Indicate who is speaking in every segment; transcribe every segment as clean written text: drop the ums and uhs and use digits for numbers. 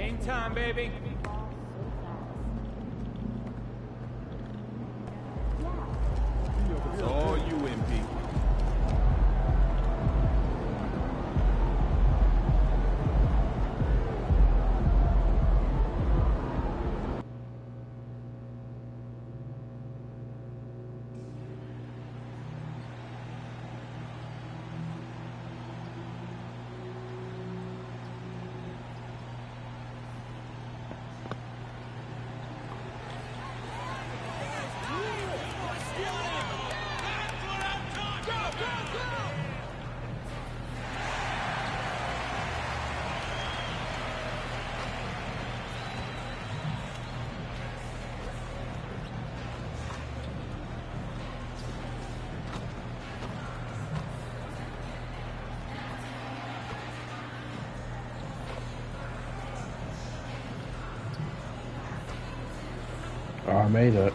Speaker 1: Game time, baby. It's all you, MP.
Speaker 2: Oh, I made it.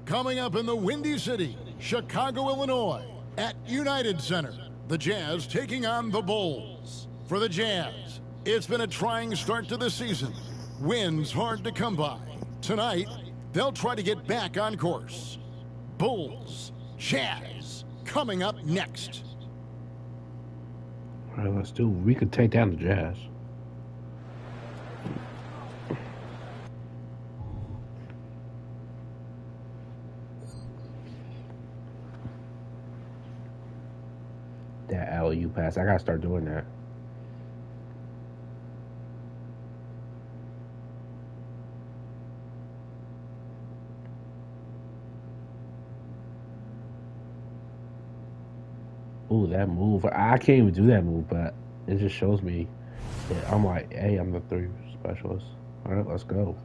Speaker 3: Coming up in the Windy City, Chicago, Illinois, at United Center, the Jazz taking on the Bulls. For the Jazz, it's been a trying start to the season. Wins hard to come by. Tonight, they'll try to get back on course. Bulls, Jazz, coming up next.
Speaker 2: All right, let's do. We could take down the Jazz. That alley-oop pass. I gotta start doing that. Ooh, that move. I can't even do that move, but it just shows me that I'm like, hey, I'm the 3 specialist. All right, let's go.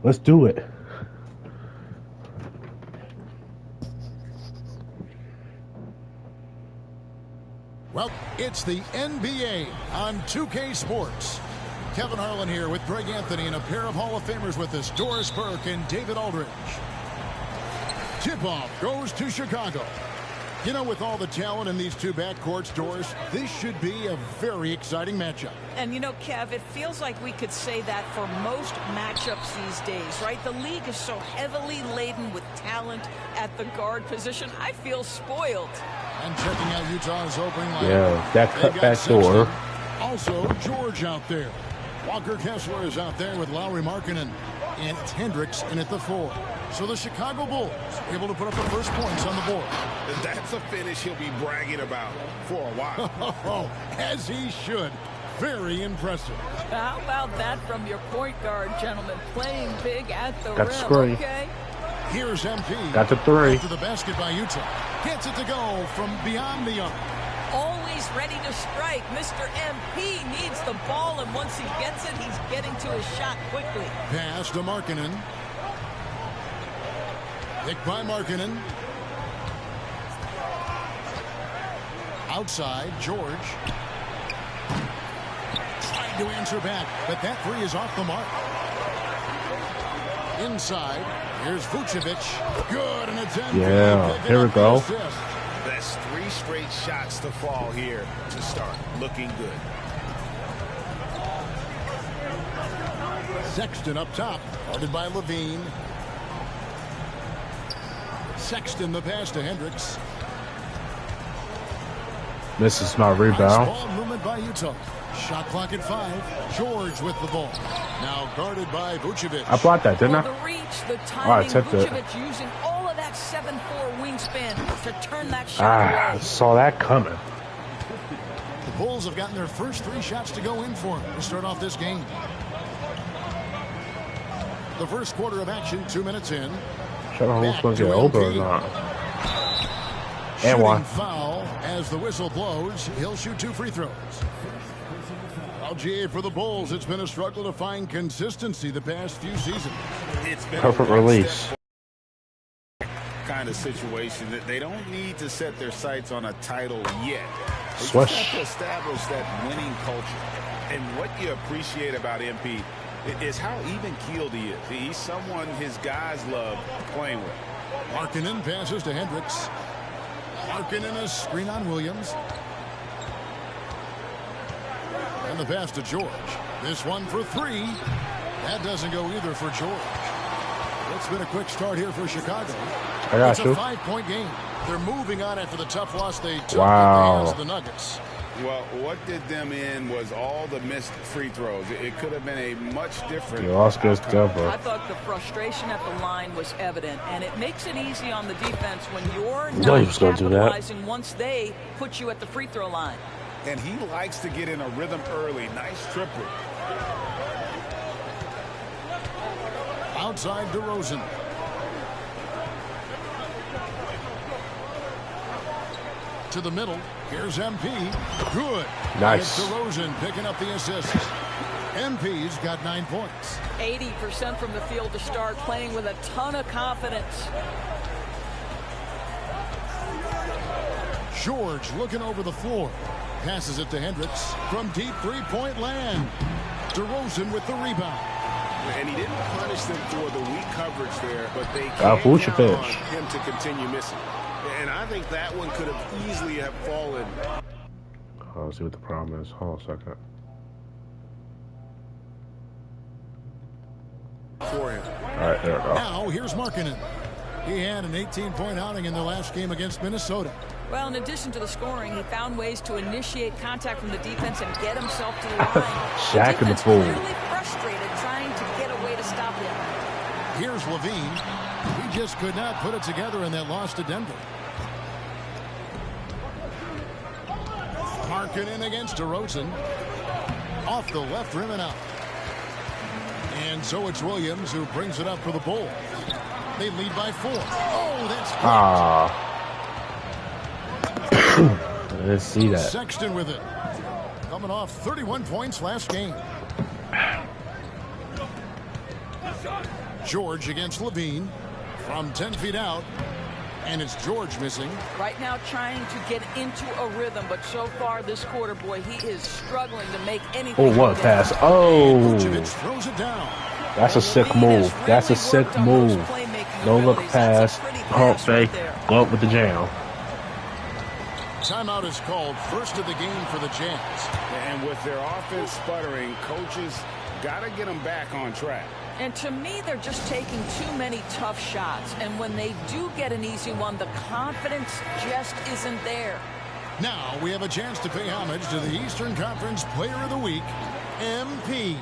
Speaker 2: Let's do it.
Speaker 3: Well, it's the NBA on 2K Sports. Kevin Harlan here with Greg Anthony and a pair of Hall of Famers with us, Doris Burke and David Aldridge. Tip-off goes to Chicago. You know, with all the talent in these two backcourts, Doris, this should be a very exciting matchup.
Speaker 4: And you know, Kev, it feels like we could say that for most matchups these days, right? The league is so heavily laden with talent at the guard position. I feel spoiled.
Speaker 3: And checking out Utah's opening line.
Speaker 2: Yeah, that cutback door.
Speaker 3: Also, George out there. Walker Kessler is out there with Lauri Markkanen and Hendricks in at the 4. So the Chicago Bulls able to put up the first points on the board.
Speaker 5: That's a finish he'll be bragging about for a while.
Speaker 3: As he should. Very impressive.
Speaker 4: How about that from your point guard, gentlemen? Playing big at the
Speaker 2: Got
Speaker 4: rim,
Speaker 2: screen.
Speaker 4: okay?
Speaker 3: Here's MP.
Speaker 2: Got the 3.
Speaker 3: To the basket by Utah. Gets it to go from beyond the arc.
Speaker 4: Always ready to strike. Mr. MP needs the ball, and once he gets it, he's getting to his shot quickly.
Speaker 3: Pass to Markkanen. Picked by Markkanen. Outside, George. Trying to answer back, but that 3 is off the mark. Inside, here's Vucevic. Good, and it's in.
Speaker 2: Yeah, here we go.
Speaker 5: That's 3 straight shots to fall here to start. Looking good.
Speaker 3: Sexton up top, guarded by Levine. Sexton the pass to Hendricks.
Speaker 2: This is my
Speaker 3: Nice
Speaker 2: rebound.
Speaker 3: ball movement by Utah. Shot clock at 5. George with the ball. Now guarded by Vucevic.
Speaker 2: I blocked that, didn't
Speaker 4: The
Speaker 2: I?
Speaker 4: reach, the
Speaker 2: Oh, I
Speaker 4: timing,
Speaker 2: tipped it.
Speaker 4: Vucevic using all of that 7'4" wingspan to turn that shot
Speaker 2: I
Speaker 4: away.
Speaker 2: saw that coming.
Speaker 3: The Bulls have gotten their first 3 shots to go in for them to start off this game. The first quarter of action, 2 minutes in.
Speaker 2: Trying to hold
Speaker 3: Back
Speaker 2: supposed to
Speaker 3: to
Speaker 2: get open or
Speaker 3: LP.
Speaker 2: not. And
Speaker 3: Shooting
Speaker 2: one.
Speaker 3: foul as the whistle blows. He'll shoot 2 free throws. Well, GA, for the Bulls, it's been a struggle to find consistency the past few seasons.
Speaker 5: It's been
Speaker 2: Perfect release.
Speaker 5: kind of situation that they don't need to set their sights on a title yet. They just
Speaker 2: Swish.
Speaker 5: have to establish that winning culture. And what you appreciate about MP is how even-keeled he is. He's someone his guys love playing with.
Speaker 3: Markkanen passes to Hendricks. Markkanen a screen on Williams. And the pass to George. This one for three. That doesn't go either for George. It's been a quick start here for Chicago.
Speaker 2: I got
Speaker 3: It's
Speaker 2: you.
Speaker 3: a 5-point game. They're moving on after the tough loss they took
Speaker 2: Wow.
Speaker 3: at the hands of the Nuggets.
Speaker 5: Well, what did them in was all the missed free throws. It could have been a much different
Speaker 2: You lost against
Speaker 5: outcome.
Speaker 2: Denver.
Speaker 4: I thought the frustration at the line was evident, and it makes it easy on the defense when you're
Speaker 2: know he
Speaker 4: not
Speaker 2: was gonna do that.
Speaker 4: capitalizing once they put you at the free throw line.
Speaker 5: And he likes to get in a rhythm early. Nice triple.
Speaker 3: Outside DeRozan. To the middle. Here's MP. Good.
Speaker 2: Nice.
Speaker 3: It's DeRozan picking up the assist. MP's got 9 points.
Speaker 4: 80% from the field to start, playing with a ton of confidence.
Speaker 3: George looking over the floor. Passes it to Hendricks from deep three-point land. DeRozan with the rebound.
Speaker 5: And he didn't punish them for the weak coverage there, but they
Speaker 2: Al
Speaker 5: can't
Speaker 2: Vucevic.
Speaker 5: count on him to continue missing. And I think that one could have easily have fallen.
Speaker 2: Let's see what the problem is. Hold on a second.
Speaker 5: For him.
Speaker 2: All right, there we go.
Speaker 3: Now here's Markkanen. He had an 18-point outing in the last game against Minnesota.
Speaker 4: Well, in addition to the scoring, he found ways to initiate contact from the defense and get himself to the line.
Speaker 2: Shaq in the
Speaker 4: defense
Speaker 2: pool.
Speaker 4: clearly frustrated, trying to get a way to stop him.
Speaker 3: Here's Levine. He just could not put it together in that loss to Denver. Markkanen against DeRozan. Off the left rim and out. And so it's Williams who brings it up for the Bulls. They lead by 4. Oh, that's blocked.
Speaker 2: Ah. I didn't see that.
Speaker 3: Sexton with it. Coming off 31 points last game. George against Levine from 10 feet out. And it's George missing.
Speaker 4: Right now trying to get into a rhythm, but so far this quarter, boy, he is struggling to make anything.
Speaker 2: Oh, what a
Speaker 4: go
Speaker 2: pass.
Speaker 4: down.
Speaker 2: Oh.
Speaker 3: Vucevic throws it down.
Speaker 2: That's a sick
Speaker 4: Levine
Speaker 2: move.
Speaker 4: has
Speaker 2: That's a
Speaker 4: really
Speaker 2: sick
Speaker 4: worked on those
Speaker 2: move.
Speaker 4: playmaking
Speaker 2: No look
Speaker 4: abilities. That's
Speaker 2: pass.
Speaker 4: a pretty
Speaker 2: Pump
Speaker 4: pass right
Speaker 2: fake.
Speaker 4: there.
Speaker 2: Go up with the jam.
Speaker 3: Timeout is called. First of the game for the Jazz.
Speaker 5: And with their offense sputtering, coaches got to get them back on track.
Speaker 4: And to me, they're just taking too many tough shots. And when they do get an easy one, the confidence just isn't there.
Speaker 3: Now we have a chance to pay homage to the Eastern Conference Player of the Week, MP.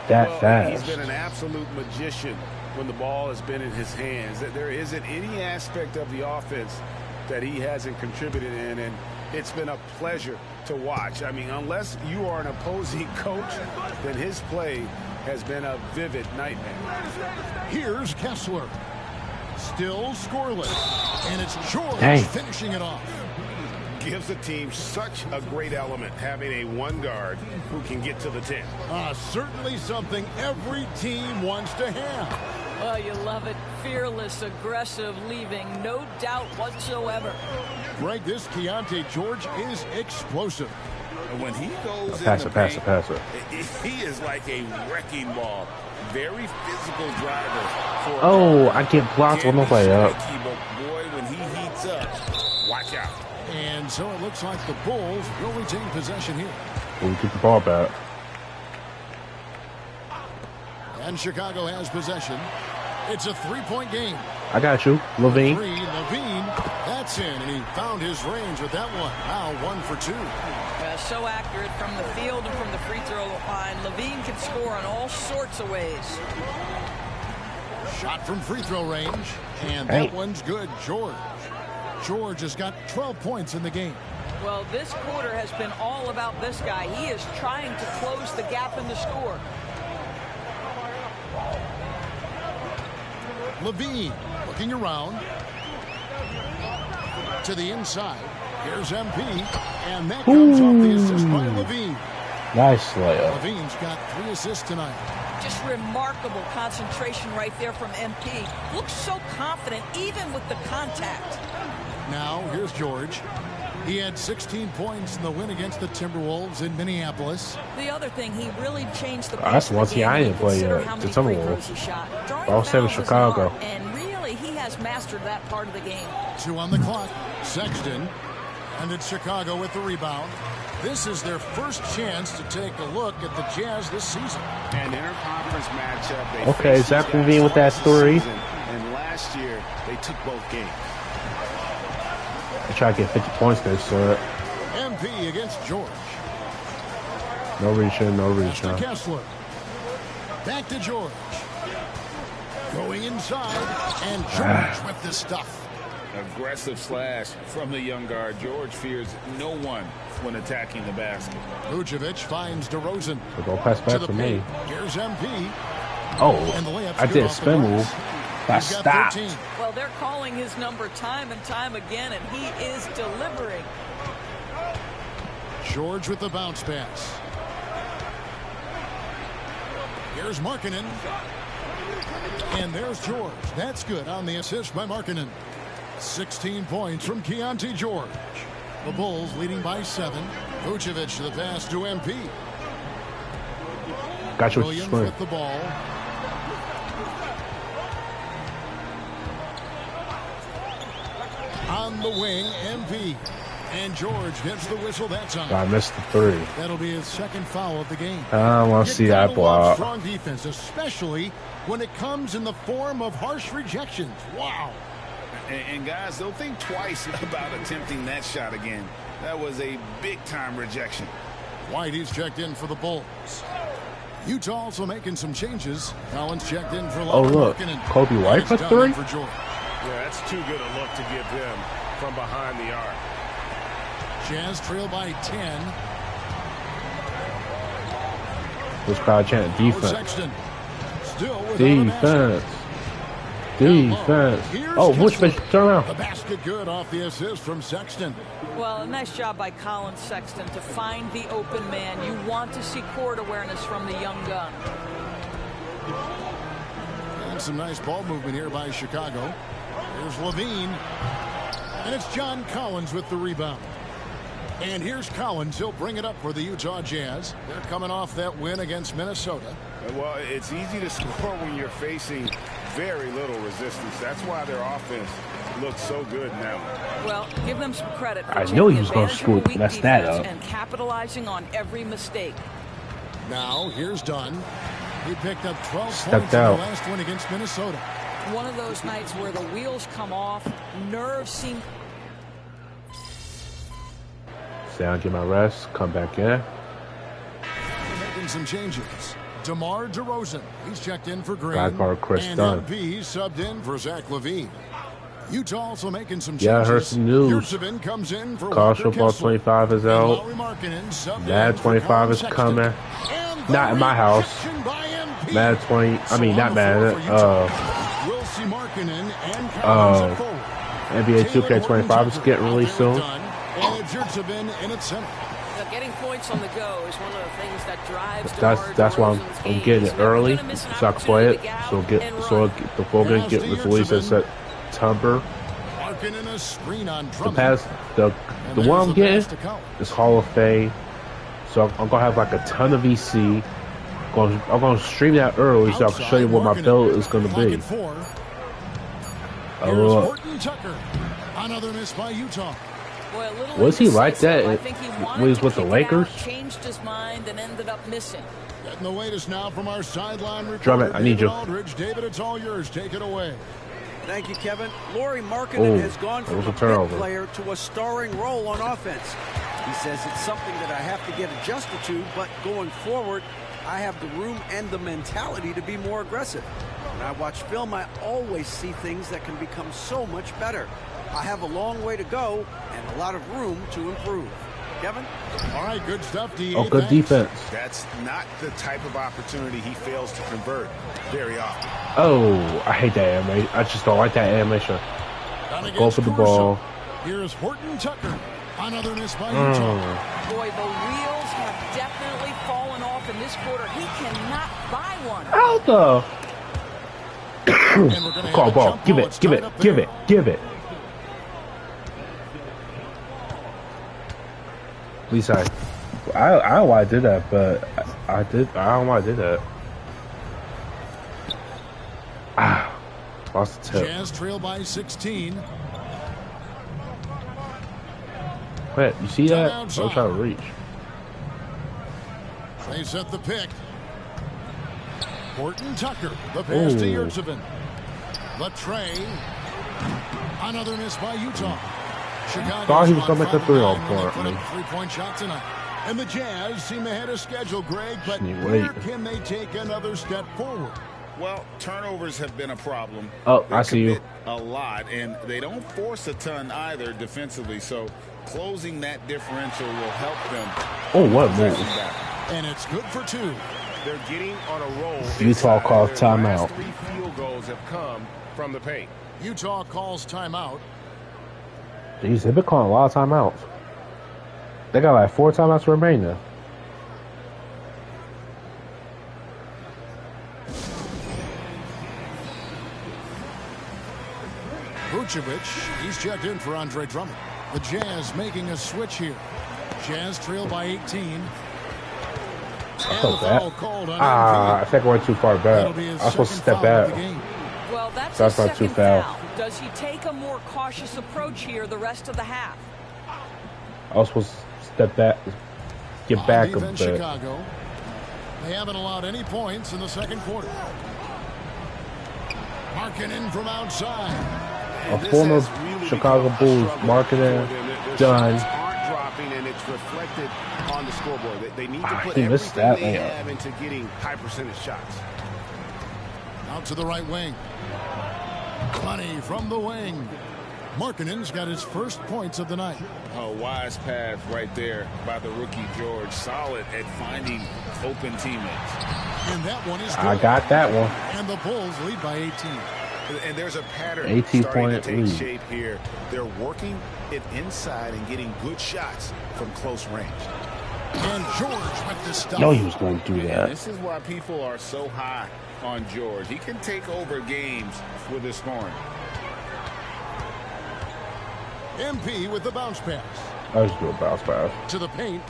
Speaker 2: That
Speaker 5: Well,
Speaker 2: fast.
Speaker 5: he's been an absolute magician when the ball has been in his hands. There isn't any aspect of the offense that he hasn't contributed in, and it's been a pleasure to watch. I mean, unless you are an opposing coach, then his play has been a vivid nightmare.
Speaker 3: Here's Kessler. Still scoreless. And it's George
Speaker 2: Dang.
Speaker 3: finishing it off.
Speaker 5: Gives the team such a great element, having a one guard who can get to the 10.
Speaker 3: Certainly something every team wants to have.
Speaker 4: Oh, you love it. Fearless, aggressive, leaving no doubt whatsoever.
Speaker 3: Greg, this Keontae George is explosive.
Speaker 5: And when he goes
Speaker 2: Pass
Speaker 5: in
Speaker 2: it,
Speaker 5: the
Speaker 2: pass it,
Speaker 5: paint,
Speaker 2: pass it.
Speaker 5: he is like a wrecking ball. Very physical driver. For
Speaker 2: Oh, I get blocked on the way up.
Speaker 5: shaky, but boy, when he heats up, watch out.
Speaker 3: And so it looks like the Bulls will retain possession here.
Speaker 2: We keep the ball back.
Speaker 3: And Chicago has possession. It's a three-point game.
Speaker 2: I got you, Levine.
Speaker 3: Levine, that's in, and he found his range with that one. Now 1 for 2.
Speaker 4: So accurate from the field and from the free throw line. Levine can score in all sorts of ways.
Speaker 3: Shot from free throw range, and
Speaker 2: Hey.
Speaker 3: that one's good. George has got 12 points in the game.
Speaker 4: Well, this quarter has been all about this guy. He is trying to close the gap in the score.
Speaker 3: Levine looking around to the inside. Here's MP, and that comes off the assist by Levine.
Speaker 2: Nice layup.
Speaker 3: Levine's got 3 assists tonight.
Speaker 4: Just remarkable concentration right there from MP. Looks so confident, even with the contact.
Speaker 3: Now, here's George. He had 16 points in the win against the Timberwolves in Minneapolis.
Speaker 4: The other thing, he really changed the
Speaker 2: That's one team I didn't play yet, the Timberwolves. I was saying Chicago.
Speaker 4: And really, he has mastered that part of the game.
Speaker 3: 2 on the clock. Sexton. And it's Chicago with the rebound. This is their first chance to take a look at the Jazz this season.
Speaker 5: An interconference matchup.
Speaker 2: Okay, Zach LaVine with that story.
Speaker 5: And last year, they took both games.
Speaker 2: I try to get 50 points there, sir.
Speaker 3: MP against George.
Speaker 2: No reaching, no reaching.
Speaker 3: To Kessler. Back to George. Going inside, and George with the stuff.
Speaker 5: Aggressive slash from the young guard. George fears no one when attacking the basket.
Speaker 3: Vucevic finds DeRozan.
Speaker 2: So don't pass back for me.
Speaker 3: Here's MP.
Speaker 2: Oh,
Speaker 3: And the layup's
Speaker 2: I
Speaker 3: good
Speaker 2: did a
Speaker 3: off the
Speaker 2: spin
Speaker 3: glass.
Speaker 2: move. That
Speaker 3: He's got
Speaker 2: stopped.
Speaker 3: 13.
Speaker 4: Well, they're calling his number time and time again, and he is delivering.
Speaker 3: George with the bounce pass. Here's Markkanen. And there's George. That's good on the assist by Markkanen. 16 points from Keontae George. The Bulls leading by 7. Vucevic to the pass to MP.
Speaker 2: Got you with the
Speaker 3: Williams
Speaker 2: screen.
Speaker 3: with the ball. On the wing, MP. And George gets the whistle that time.
Speaker 2: I missed the 3.
Speaker 3: That'll be his second foul of the game.
Speaker 2: I want to see that block.
Speaker 3: Strong defense, especially when it comes in the form of harsh rejections. Wow.
Speaker 5: And guys, don't think twice about attempting that shot again. That was a big-time rejection.
Speaker 3: Whitey's checked in for the Bulls. Utah also making some changes. Collins checked in for
Speaker 2: Oh, look. Kobe White for 3?
Speaker 3: For George.
Speaker 5: Yeah, that's too good a look to give them from behind the arc.
Speaker 3: Jazz trail by 10.
Speaker 2: This crowd chanting defense.
Speaker 3: Sexton. Still with
Speaker 2: Defense. Defense. Oh, Vucevic, turn around.
Speaker 3: The basket good off the assist from Sexton.
Speaker 4: Well, a nice job by Colin Sexton to find the open man. You want to see court awareness from the young gun.
Speaker 3: And some nice ball movement here by Chicago. Here's Levine. And it's John Collins with the rebound. And here's Collins. He'll bring it up for the Utah Jazz. They're coming off that win against Minnesota.
Speaker 5: Well, it's easy to score when you're facing very little resistance. That's why their offense looks so good now.
Speaker 4: Well, give them some credit for
Speaker 2: I knew he
Speaker 4: taking
Speaker 2: was gonna
Speaker 4: advantage of
Speaker 2: screw
Speaker 4: a weak
Speaker 2: mess that
Speaker 4: defense
Speaker 2: up.
Speaker 4: and capitalizing on every mistake.
Speaker 3: Now, here's Dunn. He picked up 12
Speaker 2: Stepped
Speaker 3: points in
Speaker 2: out.
Speaker 3: the last win against Minnesota.
Speaker 4: One of those nights where the wheels come off, nerves seem...
Speaker 2: Stay down, get my rest, come back in.
Speaker 3: They're making some changes. DeMar DeRozan. He's checked in for Green.
Speaker 2: Godfather Chris
Speaker 3: and
Speaker 2: Dunn.
Speaker 3: MP subbed in for Zach LaVine. Utah also making some changes.
Speaker 2: Yeah, I heard some news.
Speaker 3: Yurtseven comes in for
Speaker 2: College
Speaker 3: Walker
Speaker 2: football
Speaker 3: Kessler.
Speaker 2: 25 is
Speaker 3: And
Speaker 2: out.
Speaker 3: Lauri Markkanen subbed
Speaker 2: Mad
Speaker 3: in for
Speaker 2: 25
Speaker 3: Colin
Speaker 2: is
Speaker 3: Sexton.
Speaker 2: coming.
Speaker 3: And the
Speaker 2: Not in my house.
Speaker 3: rejection by MP.
Speaker 2: Mad 20. I mean,
Speaker 3: So
Speaker 2: not
Speaker 3: on the floor
Speaker 2: Mad.
Speaker 3: for Utah, we'll see Markkanen and Collins at forward.
Speaker 2: NBA 2K25 is getting released soon.
Speaker 3: And it's Yurtseven in its center.
Speaker 4: Now, getting points on the go is one of the things that drives
Speaker 2: That's why
Speaker 4: DeMar DeRozan's
Speaker 2: I'm
Speaker 4: game.
Speaker 2: getting
Speaker 4: He's
Speaker 2: it
Speaker 4: never
Speaker 2: early
Speaker 4: gonna miss an
Speaker 2: so I can play it.
Speaker 4: opportunity to get
Speaker 2: So
Speaker 4: out
Speaker 2: get
Speaker 4: and
Speaker 2: so
Speaker 4: run.
Speaker 2: the full game get released in September.
Speaker 3: Markkanen a screen on
Speaker 2: The
Speaker 3: Drummond.
Speaker 2: pass, the
Speaker 3: And
Speaker 2: one
Speaker 3: there's
Speaker 2: I'm
Speaker 3: the pass
Speaker 2: getting
Speaker 3: to Collins.
Speaker 2: is Hall of Fame. So I'm gonna have like a ton of VC. I'm gonna stream that early so I can show you what my build is gonna be.
Speaker 3: Here's
Speaker 2: Oh,
Speaker 3: Horton Tucker. Another miss by Utah.
Speaker 4: Boy, a little
Speaker 2: Was he like that
Speaker 4: indecisive. I think he
Speaker 2: when
Speaker 4: wanted
Speaker 2: he was
Speaker 4: to
Speaker 2: with the
Speaker 4: kick it
Speaker 2: Lakers?
Speaker 4: out, changed his mind and ended up missing.
Speaker 3: Getting the latest now from our sideline reporter,
Speaker 2: Drummond, I need
Speaker 3: David
Speaker 2: you.
Speaker 3: Aldridge. David, it's all yours. Take it away.
Speaker 6: Thank you, Kevin. Lauri Markkanen
Speaker 2: Oh,
Speaker 6: has gone
Speaker 2: that
Speaker 6: from
Speaker 2: was
Speaker 6: a
Speaker 2: a
Speaker 6: big
Speaker 2: turnover.
Speaker 6: player to a starring role on offense. He says it's something that I have to get adjusted to, but going forward, I have the room and the mentality to be more aggressive. When I watch film, I always see things that can become so much better. I have a long way to go and a lot of room to improve. Kevin?
Speaker 3: All right, good stuff, D.
Speaker 2: oh, good
Speaker 3: Thanks.
Speaker 2: defense.
Speaker 5: That's not the type of opportunity he fails to convert very often.
Speaker 2: Oh, I hate that animation. I just don't like that animation.
Speaker 3: Down
Speaker 2: Go
Speaker 3: against
Speaker 2: for the
Speaker 3: Caruso.
Speaker 2: ball.
Speaker 3: Here's Horton Tucker. Another miss by Utah.
Speaker 4: Boy, the wheels have definitely fallen off in this quarter. He cannot buy one.
Speaker 2: Out the
Speaker 3: And we're gonna
Speaker 2: call
Speaker 3: have a
Speaker 2: ball.
Speaker 3: jump
Speaker 2: Give
Speaker 3: ball.
Speaker 2: it,
Speaker 3: It's
Speaker 2: give
Speaker 3: tied
Speaker 2: it,
Speaker 3: up
Speaker 2: give
Speaker 3: there.
Speaker 2: it, give it. At least I don't know why I did that, but I did. I don't know why I did that. Ah, lost the tip.
Speaker 3: Jazz trail by 16.
Speaker 2: Wait, you see that?
Speaker 3: Timeout
Speaker 2: I'm
Speaker 3: zone.
Speaker 2: trying to reach.
Speaker 3: They set the pick. Horton Tucker. The pass to
Speaker 2: Ooh.
Speaker 3: Yurtsevin. Latrey. Another miss by Utah. Chicago
Speaker 2: Thought he was gonna make a three on
Speaker 3: point.
Speaker 2: point, me.
Speaker 3: Three-point shot tonight. And the Jazz seem ahead of schedule, Greg, but
Speaker 2: Wait.
Speaker 3: where can they take another step forward?
Speaker 5: Well, turnovers have been a problem.
Speaker 2: Oh,
Speaker 5: They
Speaker 2: I see you.
Speaker 5: commit a lot, and they don't force a ton either defensively. So closing that differential will help them.
Speaker 2: Oh, what a
Speaker 5: Possession
Speaker 2: move.
Speaker 5: back.
Speaker 3: And it's good for two.
Speaker 5: They're getting on a roll.
Speaker 2: Utah
Speaker 5: inside.
Speaker 2: calls
Speaker 5: Their
Speaker 2: timeout.
Speaker 5: last 3 field goals have come from the paint.
Speaker 3: Utah calls timeout.
Speaker 2: Jeez, they've been calling a lot of timeouts. They got like 4 timeouts remaining.
Speaker 3: Vucevic, he's checked in for Andre Drummond. The Jazz making a switch here. Jazz trail by 18. And
Speaker 2: Oh,
Speaker 3: the foul called on
Speaker 2: I think I went too far back.
Speaker 3: That'll be
Speaker 2: I
Speaker 3: his
Speaker 2: was supposed to
Speaker 3: second
Speaker 2: step
Speaker 3: foul of
Speaker 2: back.
Speaker 3: the game.
Speaker 4: Well, that's
Speaker 2: That's
Speaker 4: his
Speaker 2: not too
Speaker 4: second
Speaker 2: foul.
Speaker 4: foul. Does he take a more cautious approach here the rest of the half?
Speaker 2: I was supposed to step back, get
Speaker 3: On
Speaker 2: back a
Speaker 3: defense,
Speaker 2: bit.
Speaker 3: Chicago. They haven't allowed any points in the second quarter. Markkanen from outside.
Speaker 2: A former Chicago Bulls marketing done.
Speaker 5: Aren't dropping, and it's reflected on the scoreboard. They need to put
Speaker 2: he missed
Speaker 5: everything
Speaker 2: that
Speaker 5: they
Speaker 2: layup.
Speaker 5: have into getting high percentage shots.
Speaker 3: Out to the right wing. Money from the wing. Markkanen's got his first points of the night.
Speaker 5: A wise pass right there by the rookie George. Solid at finding open teammates.
Speaker 3: And that one is good.
Speaker 2: I got that one.
Speaker 3: And the Bulls lead by 18.
Speaker 5: And there's a pattern
Speaker 2: 18
Speaker 5: starting to
Speaker 2: point
Speaker 5: take
Speaker 2: lead.
Speaker 5: shape here. They're working it inside and getting good shots from close range.
Speaker 3: And George with the stop.
Speaker 2: No, he was going to do
Speaker 5: And
Speaker 2: that.
Speaker 5: this is why people are so high on George. He can take over games with his scoring.
Speaker 3: MP with the bounce pass.
Speaker 2: I was doing bounce pass.
Speaker 3: To the paint.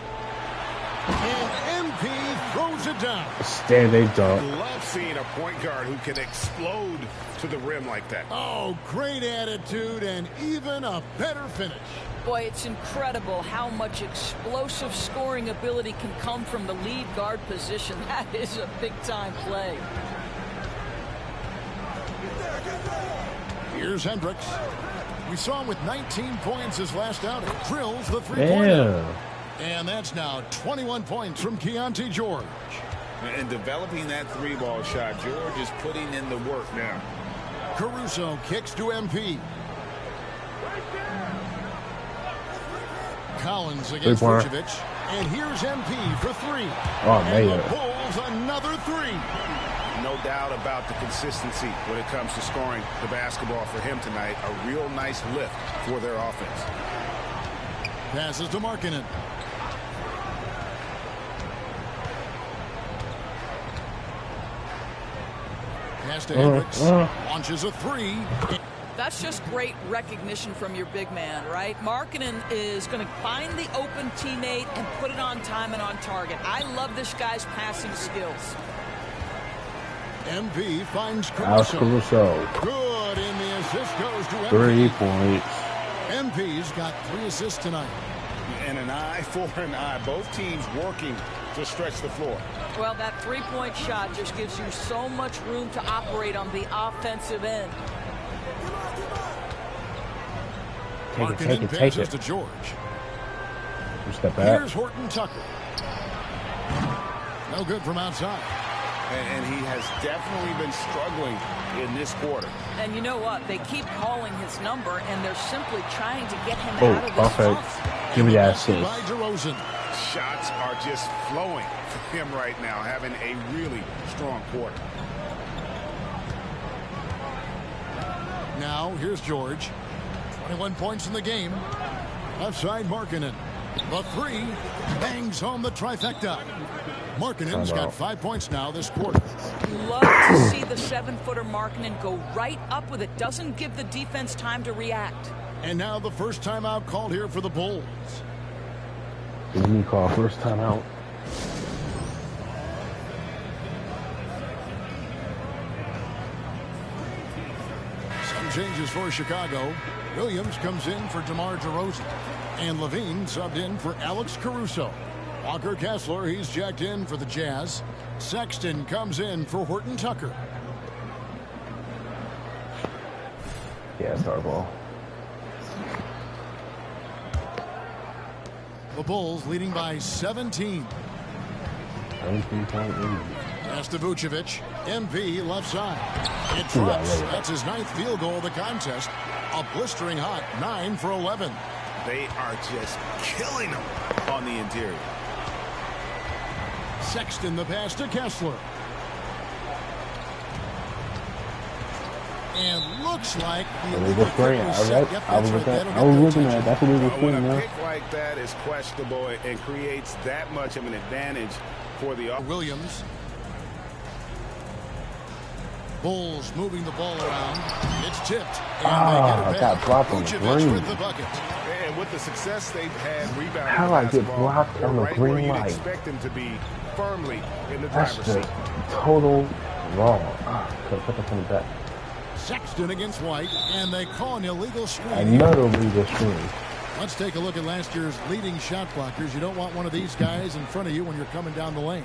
Speaker 3: And MP throws it down.
Speaker 2: Standing dunk.
Speaker 5: Love seeing a point guard who can explode to the rim like that.
Speaker 3: Oh, great attitude and even a better finish.
Speaker 4: Boy, it's incredible how much explosive scoring ability can come from the lead guard position. That is a big-time play.
Speaker 3: Here's Hendricks. We saw him with 19 points his last outing. Drills the three-pointer.
Speaker 2: Damn.
Speaker 3: And that's now 21 points from Keontae George.
Speaker 5: And developing that three-ball shot, George is putting in the work now.
Speaker 3: Caruso kicks to MP. Collins against
Speaker 2: Three-pointer.
Speaker 3: Vucevic. And here's MP for three.
Speaker 2: Oh,
Speaker 3: And
Speaker 2: man.
Speaker 3: the Bulls another three.
Speaker 5: No doubt about the consistency when it comes to scoring the basketball for him tonight. A real nice lift for their offense.
Speaker 3: Passes to Markkanen. Pass to Hendricks. Launches a three.
Speaker 4: That's just great recognition from your big man, right? Markkanen is going to find the open teammate and put it on time and on target. I love this guy's passing skills.
Speaker 3: MP finds
Speaker 2: Alex
Speaker 3: Caruso.
Speaker 2: Caruso.
Speaker 3: Good, and the assist goes to MP.
Speaker 2: 3 points.
Speaker 3: MP's got 3 assists tonight.
Speaker 5: And an eye for an eye. Both teams working to stretch the floor.
Speaker 4: Well, that three-point shot just gives you so much room to operate on the offensive end.
Speaker 2: Take it,
Speaker 3: Markkanen
Speaker 2: take it, take
Speaker 3: passes
Speaker 2: it.
Speaker 3: to George.
Speaker 2: Step back.
Speaker 3: Here's Horton Tucker. No good from outside.
Speaker 5: And he has definitely been struggling in this quarter.
Speaker 4: And you know what? They keep calling his number, and they're simply trying to get him
Speaker 2: Oh,
Speaker 4: out of this
Speaker 2: perfect.
Speaker 4: funk.
Speaker 2: Give me that
Speaker 3: Basket
Speaker 2: assist.
Speaker 3: by DeRozan.
Speaker 5: Shots are just flowing for him right now, having a really strong quarter.
Speaker 3: Now, here's George. 21 points in the game. Left side, Markkanen. The three bangs home the trifecta. Markkanen's got 5 points now this quarter.
Speaker 4: Love to see the 7-footer Markkanen go right up with it. Doesn't give the defense time to react.
Speaker 3: And now the first timeout called here for the Bulls.
Speaker 2: What do you call first time out?
Speaker 3: Some changes for Chicago. Williams comes in for DeMar DeRozan. And Levine subbed in for Alex Caruso. Walker Kessler, he's jacked in for the Jazz. Sexton comes in for Horton Tucker.
Speaker 2: Yeah, start ball.
Speaker 3: The Bulls leading by 17.
Speaker 2: 17.8.
Speaker 3: Pass to Vucevic. MP left side. It drops. That's his 9th field goal of the contest. A blistering hot 9 for 11.
Speaker 5: They are just killing them on the interior.
Speaker 3: Sexton the pass to Kessler. And looks like the illegal
Speaker 2: screen.
Speaker 3: was set. Yep,
Speaker 2: I was looking at that's what we were
Speaker 5: When
Speaker 2: seeing
Speaker 5: a
Speaker 2: now.
Speaker 5: pick like that is questionable and creates that much of an advantage for the
Speaker 3: Williams. Bulls moving the ball around. It's tipped. And they get it
Speaker 2: got
Speaker 3: back.
Speaker 2: blocked on the
Speaker 3: Vucevic
Speaker 2: green.
Speaker 3: with the bucket.
Speaker 5: And with the success they've had rebounding,
Speaker 2: How I get blocked on the
Speaker 5: right
Speaker 2: green
Speaker 5: where you'd
Speaker 2: light?
Speaker 5: expect them to be, firmly in the
Speaker 2: That's
Speaker 5: driver's
Speaker 2: just
Speaker 5: seat.
Speaker 2: total wrong. Could have put the phone back.
Speaker 3: Sexton against White, and they call an illegal screen.
Speaker 2: Another legal screen.
Speaker 3: Let's take a look at last year's leading shot blockers. You don't want one of these guys in front of you when you're coming down the lane.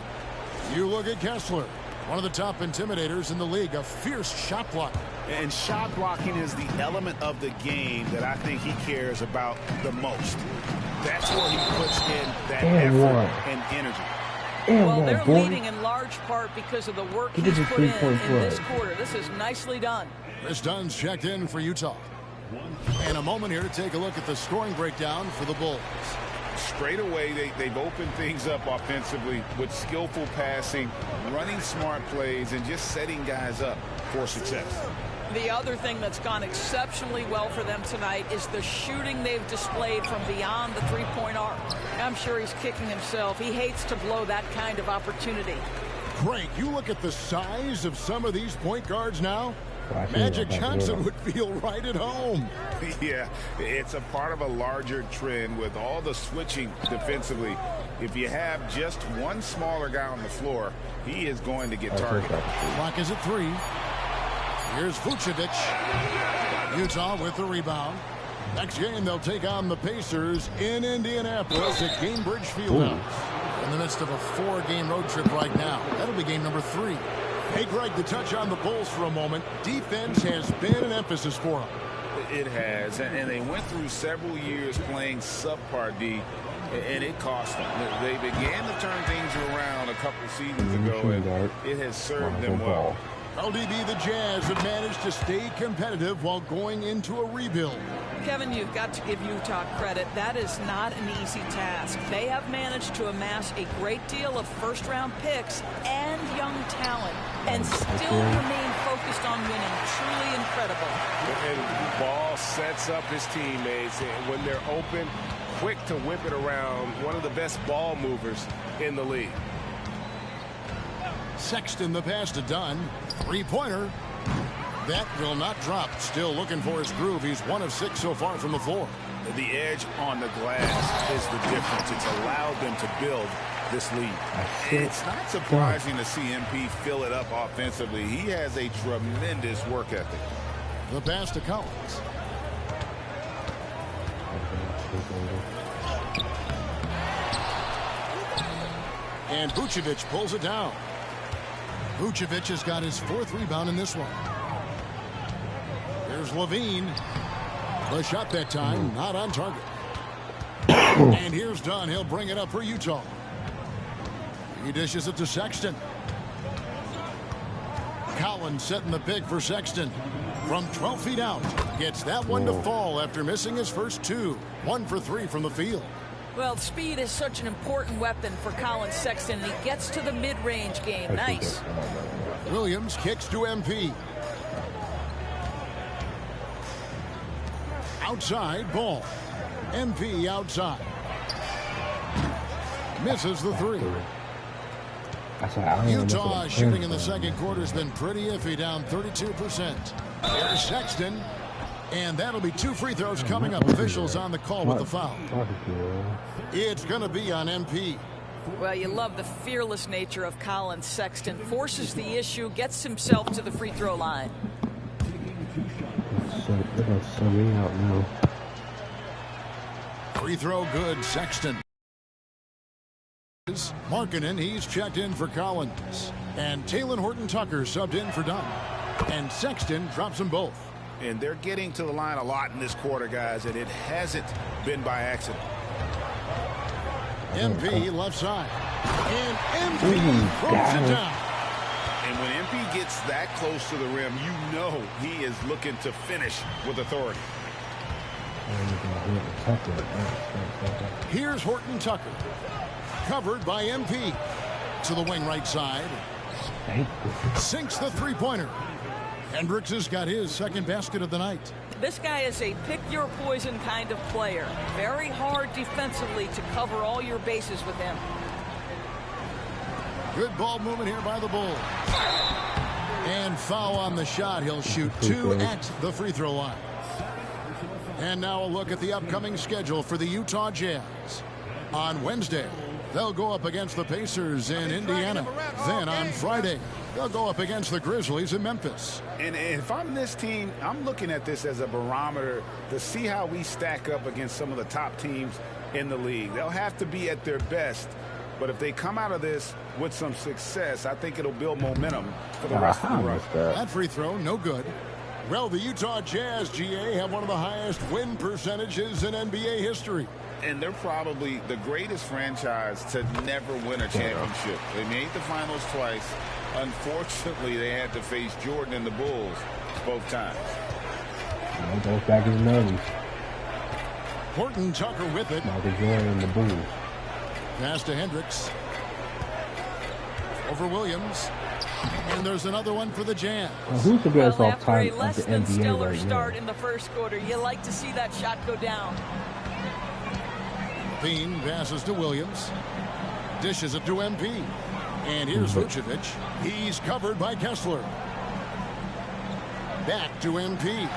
Speaker 3: You look at Kessler, one of the top intimidators in the league, a fierce shot blocker.
Speaker 5: And shot blocking is the element of the game that I think he cares about the most. That's where he puts in that effort and energy.
Speaker 4: Well, they're leading in large part because of the work he's put in this quarter. This is nicely done.
Speaker 3: Chris Dunn's checked in for Utah. And a moment here to take a look at the scoring breakdown for the Bulls.
Speaker 5: Straight away, they've opened things up offensively with skillful passing, running smart plays, and just setting guys up for success.
Speaker 4: The other thing that's gone exceptionally well for them tonight is the shooting they've displayed from beyond the three-point arc. I'm sure he's kicking himself. He hates to blow that kind of opportunity.
Speaker 3: Great. You look at the size of some of these point guards now. Magic Johnson would feel right at home.
Speaker 5: Yeah, it's a part of a larger trend with all the switching defensively. If you have just one smaller guy on the floor, he is going to get targeted.
Speaker 3: Clock is at 3. Here's Vucevic. Utah with the rebound. Next game, they'll take on the Pacers in Indianapolis at Gainbridge Fieldhouse. In the midst of a 4-game road trip right now. That'll be game number 3. Hey, Greg, to touch on the Bulls for a moment, defense has been an emphasis for them.
Speaker 5: It has, and they went through several years playing subpar D, and it cost them. They began to turn things around a couple seasons ago, and it has served them well.
Speaker 3: LDB, the Jazz have managed to stay competitive while going into a rebuild.
Speaker 4: Kevin, you've got to give Utah credit. That is not an easy task. They have managed to amass a great deal of first-round picks and young talent and still remain focused on winning. Truly incredible.
Speaker 5: And Ball sets up his teammates, and when they're open, quick to whip it around. One of the best ball movers in the league.
Speaker 3: Sexton the pass to Dunn. 3-pointer. That will not drop. Still looking for his groove. He's 1 of 6 so far from the floor.
Speaker 5: The edge on the glass is the difference. It's allowed them to build this lead. It's not surprising to see MP fill it up offensively. He has a tremendous work ethic.
Speaker 3: The pass to Collins. And Vucevic pulls it down. Vucevic has got his 4th rebound in this one. Here's Levine. The shot that time, not on target. And here's Dunn. He'll bring it up for Utah. He dishes it to Sexton. Collins setting the pick for Sexton. From 12 feet out. Gets that one to fall after missing his first 2. 1 for 3 from the field.
Speaker 4: Well, speed is such an important weapon for Colin Sexton, and he gets to the mid-range game. Nice.
Speaker 3: Williams kicks to MP. Outside ball. MP outside. Misses the three. Utah shooting in the second quarter has been pretty iffy, down 32%. Here's Sexton. And that'll be 2 free throws coming up. Officials on the call with the foul. It's going to be on MP.
Speaker 4: Well, you love the fearless nature of Colin Sexton. Forces the issue, gets himself to the free throw line.
Speaker 2: They're going to sub me out now.
Speaker 3: Free throw good, Sexton. Markkanen, he's checked in for Collins. And Taylor Horton-Tucker subbed in for Dunn. And Sexton drops them both.
Speaker 5: And they're getting to the line a lot in this quarter, guys, and it hasn't been by accident.
Speaker 3: MP left side. And MP throws it down.
Speaker 5: And when MP gets that close to the rim, you know he is looking to finish with authority.
Speaker 3: Here's Horton-Tucker. Covered by MP. To the wing right side. Sinks the three-pointer. Hendricks has got his second basket of the night.
Speaker 4: This guy is a pick-your-poison kind of player. Very hard defensively to cover all your bases with him.
Speaker 3: Good ball movement here by the Bulls. And foul on the shot. He'll shoot 2 at the free throw line. And now a look at the upcoming schedule for the Utah Jazz. On Wednesday, they'll go up against the Pacers in Indiana. Then on Friday, they'll go up against the Grizzlies in Memphis.
Speaker 5: And if I'm this team, I'm looking at this as a barometer to see how we stack up against some of the top teams in the league. They'll have to be at their best. But if they come out of this with some success, I think it'll build momentum for the rest of the run.
Speaker 3: That free throw, no good. Well, the Utah Jazz, GA, have one of the highest win percentages in NBA history.
Speaker 5: And they're probably the greatest franchise to never win a championship. They made the finals twice. Unfortunately, they had to face Jordan and the Bulls both times.
Speaker 2: It goes back in the 90s.
Speaker 3: Horton-Tucker with it.
Speaker 2: Michael Jordan and the Bulls.
Speaker 3: Pass to Hendricks. Over Williams. And there's another one for the Jazz.
Speaker 2: Well, who's the best
Speaker 4: Well,
Speaker 2: all time
Speaker 4: after a less
Speaker 2: of the
Speaker 4: than
Speaker 2: NBA
Speaker 4: stellar
Speaker 2: right
Speaker 4: start
Speaker 2: now?
Speaker 4: in the first quarter, you like to see that shot go down.
Speaker 3: Bean passes to Williams. Dishes it to MP. And here's Vucevic. He's covered by Kessler. Back to MP.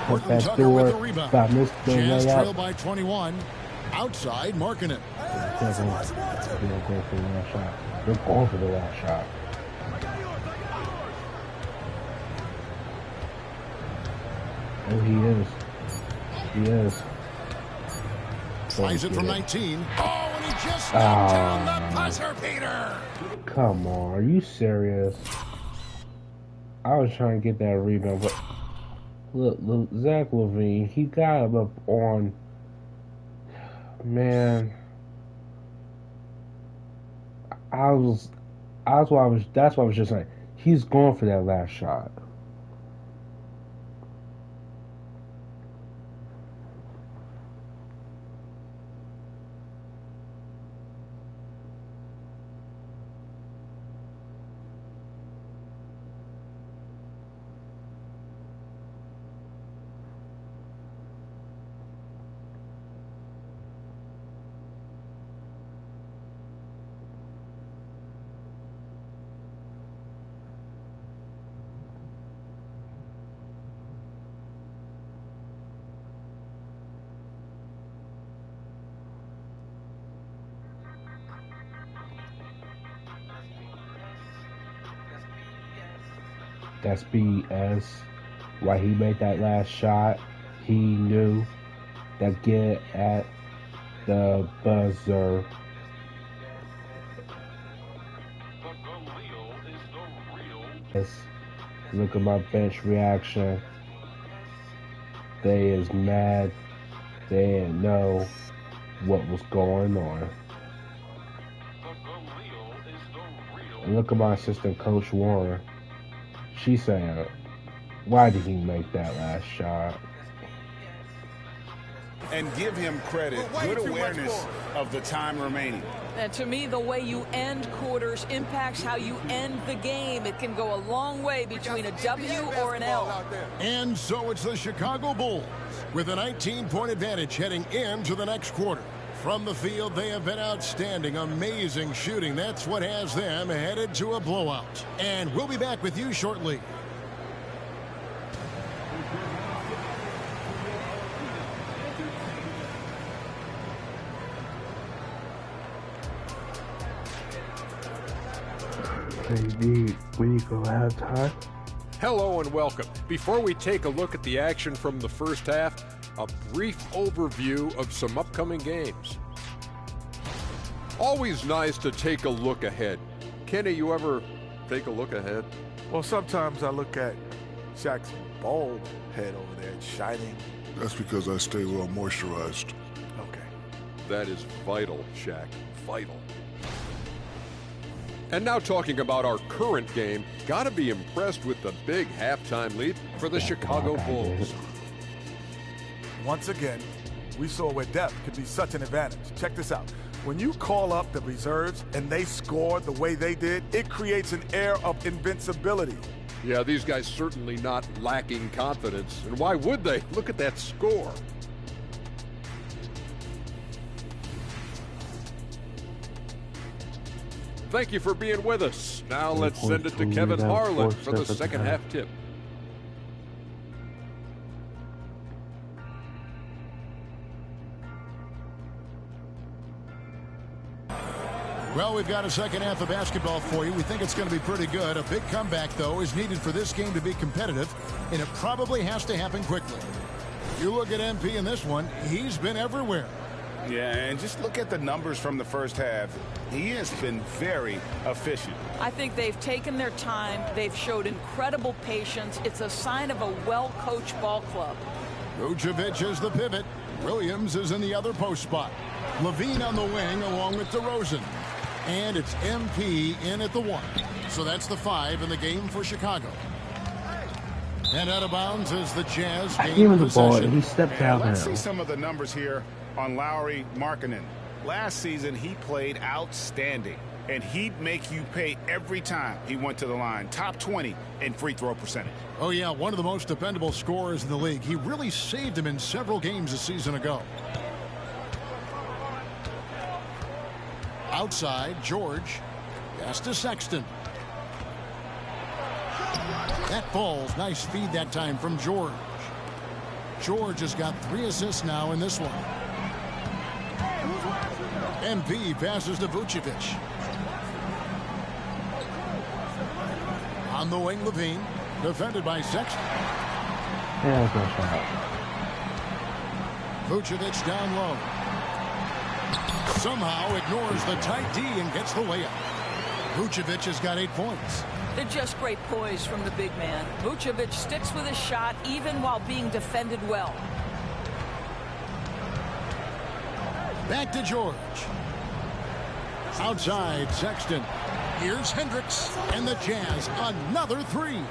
Speaker 3: Horton-Tucker with the rebound. Jazz trail by 21. Outside, Markkanen.
Speaker 2: They're going for the last shot. They're going for the last shot. Oh, he is. He is.
Speaker 3: Tries it from 19. Oh, and he just knocked down the buzzer beater.
Speaker 2: Come on, are you serious? I was trying to get that rebound, but look, Zach LaVine, he got him up on. Man, that's why I was just like, he's going for that last shot. That's BS. Why he made that last shot, he knew that get at the buzzer. Look at my bench reaction. They is mad. They didn't know what was going on. And look at my assistant coach Warren. She's saying, why did he make that last shot?
Speaker 5: And give him credit, good awareness of the time remaining.
Speaker 4: And to me, the way you end quarters impacts how you end the game. It can go a long way between a W or an L.
Speaker 3: And so it's the Chicago Bulls with a 19-point advantage heading into the next quarter. From the field, they have been outstanding, amazing shooting. That's what has them headed to a blowout. And we'll be back with you shortly.
Speaker 2: We need to go halftime.
Speaker 7: Hello and welcome. Before we take a look at the action from the first half, a brief overview of some upcoming games. Always nice to take a look ahead. Kenny, you ever take a look ahead?
Speaker 8: Well, sometimes I look at Shaq's bald head over there, it's shining.
Speaker 9: That's because I stay well moisturized.
Speaker 8: Okay.
Speaker 7: That is vital, Shaq. Vital. And now talking about our current game, gotta be impressed with the big halftime lead for the Chicago Bulls.
Speaker 8: Once again, we saw where depth could be such an advantage. Check this out. When you call up the reserves and they score the way they did, it creates an air of invincibility.
Speaker 7: Yeah, these guys certainly not lacking confidence. And why would they? Look at that score. Thank you for being with us. Now let's send it to Kevin Harlan for the second half tip.
Speaker 3: Well, we've got a second half of basketball for you. We think it's going to be pretty good. A big comeback, though, is needed for this game to be competitive, and it probably has to happen quickly. You look at MP in this one, he's been everywhere.
Speaker 5: Yeah, and just look at the numbers from the first half. He has been very efficient.
Speaker 4: I think they've taken their time. They've showed incredible patience. It's a sign of a well-coached ball club.
Speaker 3: Vucevic is the pivot. Williams is in the other post spot. Levine on the wing along with DeRozan. And it's MP in at the 1. So that's the 5 in the game for Chicago. And out of bounds is the Jazz
Speaker 2: I gave
Speaker 3: game
Speaker 2: him the ball
Speaker 3: possession.
Speaker 2: and he stepped down
Speaker 5: Let's
Speaker 2: now.
Speaker 5: see some of the numbers here on Lauri Markkanen. Last season, he played outstanding, and he'd make you pay every time he went to the line. Top 20 in free throw percentage.
Speaker 3: Oh, yeah, one of the most dependable scorers in the league. He really saved him in several games a season ago. Outside, George. Pass to Sexton. That falls. Nice feed that time from George. George has got 3 assists now in this one. MP passes to Vucevic. On the wing, Levine. Defended by Sexton.
Speaker 2: Yeah, that's no shot.
Speaker 3: Vucevic down low. Somehow ignores the tight D and gets the layup. Vucevic has got 8 points.
Speaker 4: They're just great poise from the big man. Vucevic sticks with his shot even while being defended well.
Speaker 3: Back to George. Outside, Sexton. Here's Hendricks. And the Jazz, another 3.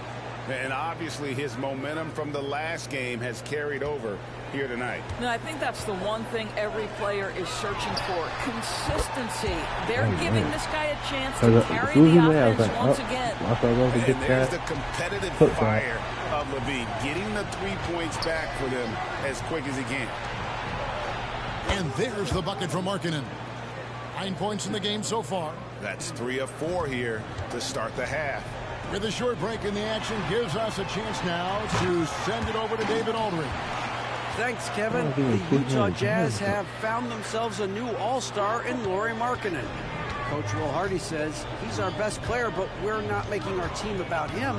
Speaker 5: And obviously his momentum from the last game has carried over here tonight.
Speaker 4: And I think that's the one thing every player is searching for. Consistency. They're giving this guy a chance to carry the offense once again.
Speaker 5: And there's the competitive fire of Levine, getting the 3 points back for them as quick as he can.
Speaker 3: And there's the bucket from Markkanen. 9 points in the game so far.
Speaker 5: That's 3 of 4 here to start the half.
Speaker 3: With a short break in the action gives us a chance now to send it over to David Aldridge.
Speaker 6: Thanks, Kevin. The Utah Jazz have found themselves a new all-star in Lauri Markkanen. Coach Will Hardy says he's our best player, but we're not making our team about him.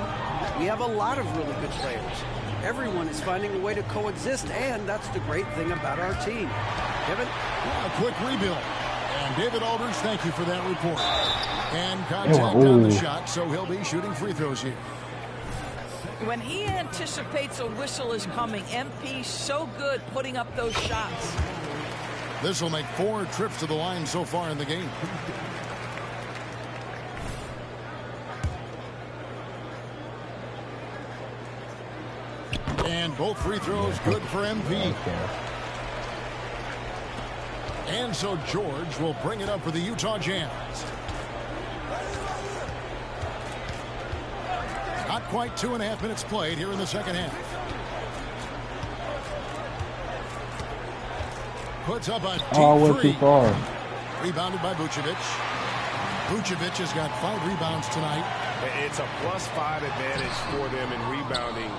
Speaker 6: We have a lot of really good players. Everyone is finding a way to coexist, and that's the great thing about our team. Kevin?
Speaker 3: A quick rebuild. And David Aldridge, thank you for that report. And contact on the shot, so he'll be shooting free throws here.
Speaker 4: When he anticipates a whistle is coming, MP's so good putting up those shots.
Speaker 3: This will make 4 trips to the line so far in the game. And both free throws good for MP. And so George will bring it up for the Utah Jazz. Not quite 2.5 minutes played here in the second half. Puts up a deep
Speaker 2: too
Speaker 3: three.
Speaker 2: far.
Speaker 3: Rebounded by Vucevic. Vucevic has got 5 rebounds tonight.
Speaker 5: It's a +5 advantage for them in rebounding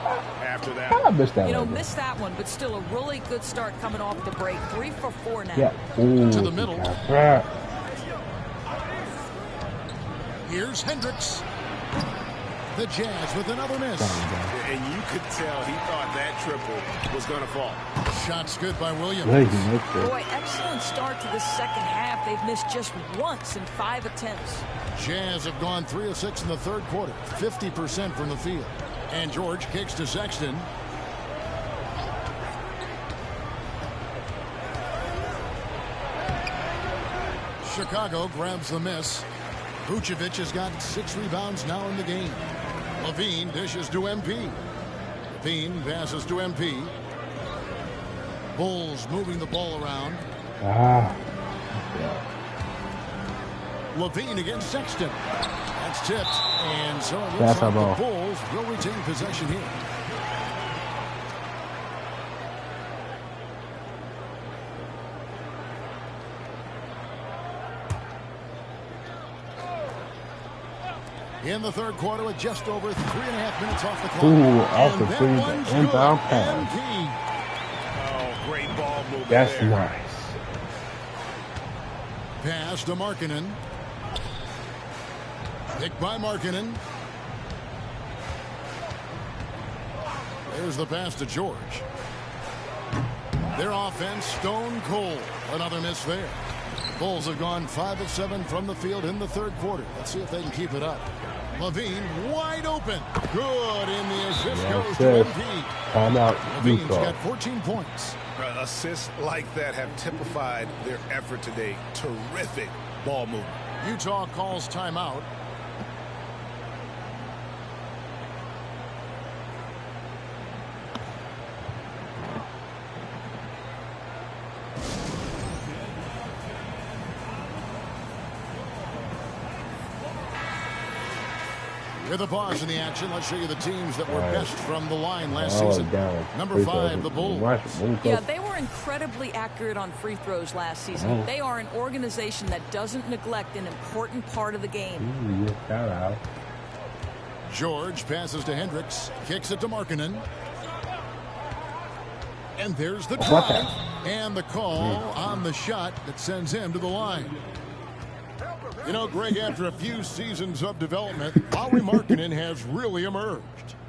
Speaker 5: after that.
Speaker 2: I missed that one.
Speaker 4: Missed that one, but still a really good start coming off the break. 3 for 4 now.
Speaker 2: Yeah. Ooh,
Speaker 3: To the middle.
Speaker 2: yeah.
Speaker 3: Here's Hendricks. The Jazz with another miss.
Speaker 5: And you could tell he thought that triple was going to fall.
Speaker 3: Shots good by Williams.
Speaker 4: Boy, excellent start to the second half. They've missed just once in 5 attempts.
Speaker 3: Jazz have gone 3 of 6 in the third quarter. 50% from the field. And George kicks to Sexton. Chicago grabs the miss. Vucevic has got 6 rebounds now in the game. Levine dishes to MP. Levine passes to MP. Bulls moving the ball around. Levine against Sexton. That's tipped. And so it looks like the Bulls will retain possession here. In the third quarter with just over 3.5 minutes off the clock.
Speaker 2: Ooh, off the three, inbound pass.
Speaker 5: Oh, great ball movement.
Speaker 2: That's
Speaker 5: there.
Speaker 2: nice.
Speaker 3: Pass to Markkanen. Picked by Markkanen. There's the pass to George. Their offense stone cold. Another miss there. Bulls have gone 5 of 7 from the field in the third quarter. Let's see if they can keep it up. Levine wide open. Good, and the assist goes to MP.
Speaker 2: Timeout.
Speaker 3: Levine's got 14 points.
Speaker 5: Assists like that have typified their effort today. Terrific ball movement.
Speaker 3: Utah calls timeout. With a pause in the action, let's show you the teams that were best from the line last season. Number 5, the Bulls.
Speaker 4: Yeah, they were incredibly accurate on free throws last season. They are an organization that doesn't neglect an important part of the game.
Speaker 3: George passes to Hendricks, kicks it to Markkanen. And there's the drive. And the call on the shot that sends him to the line. You know, Greg, after a few seasons of development, Lauri Markkanen has really emerged.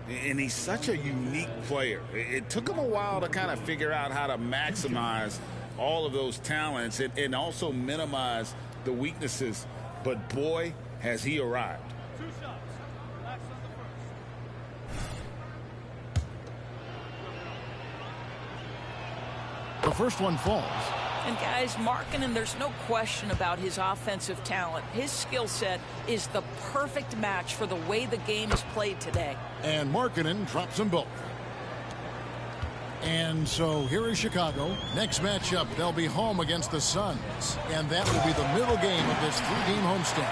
Speaker 5: And he's such a unique player. It took him a while to kind of figure out how to maximize all of those talents and also minimize the weaknesses. But boy, has he arrived.
Speaker 3: The first one falls.
Speaker 4: And guys, Markkanen, there's no question about his offensive talent. His skill set is the perfect match for the way the game is played today.
Speaker 3: And Markkanen drops them both. And so here is Chicago. Next matchup, they'll be home against the Suns. And that will be the middle game of this 3-game homestand.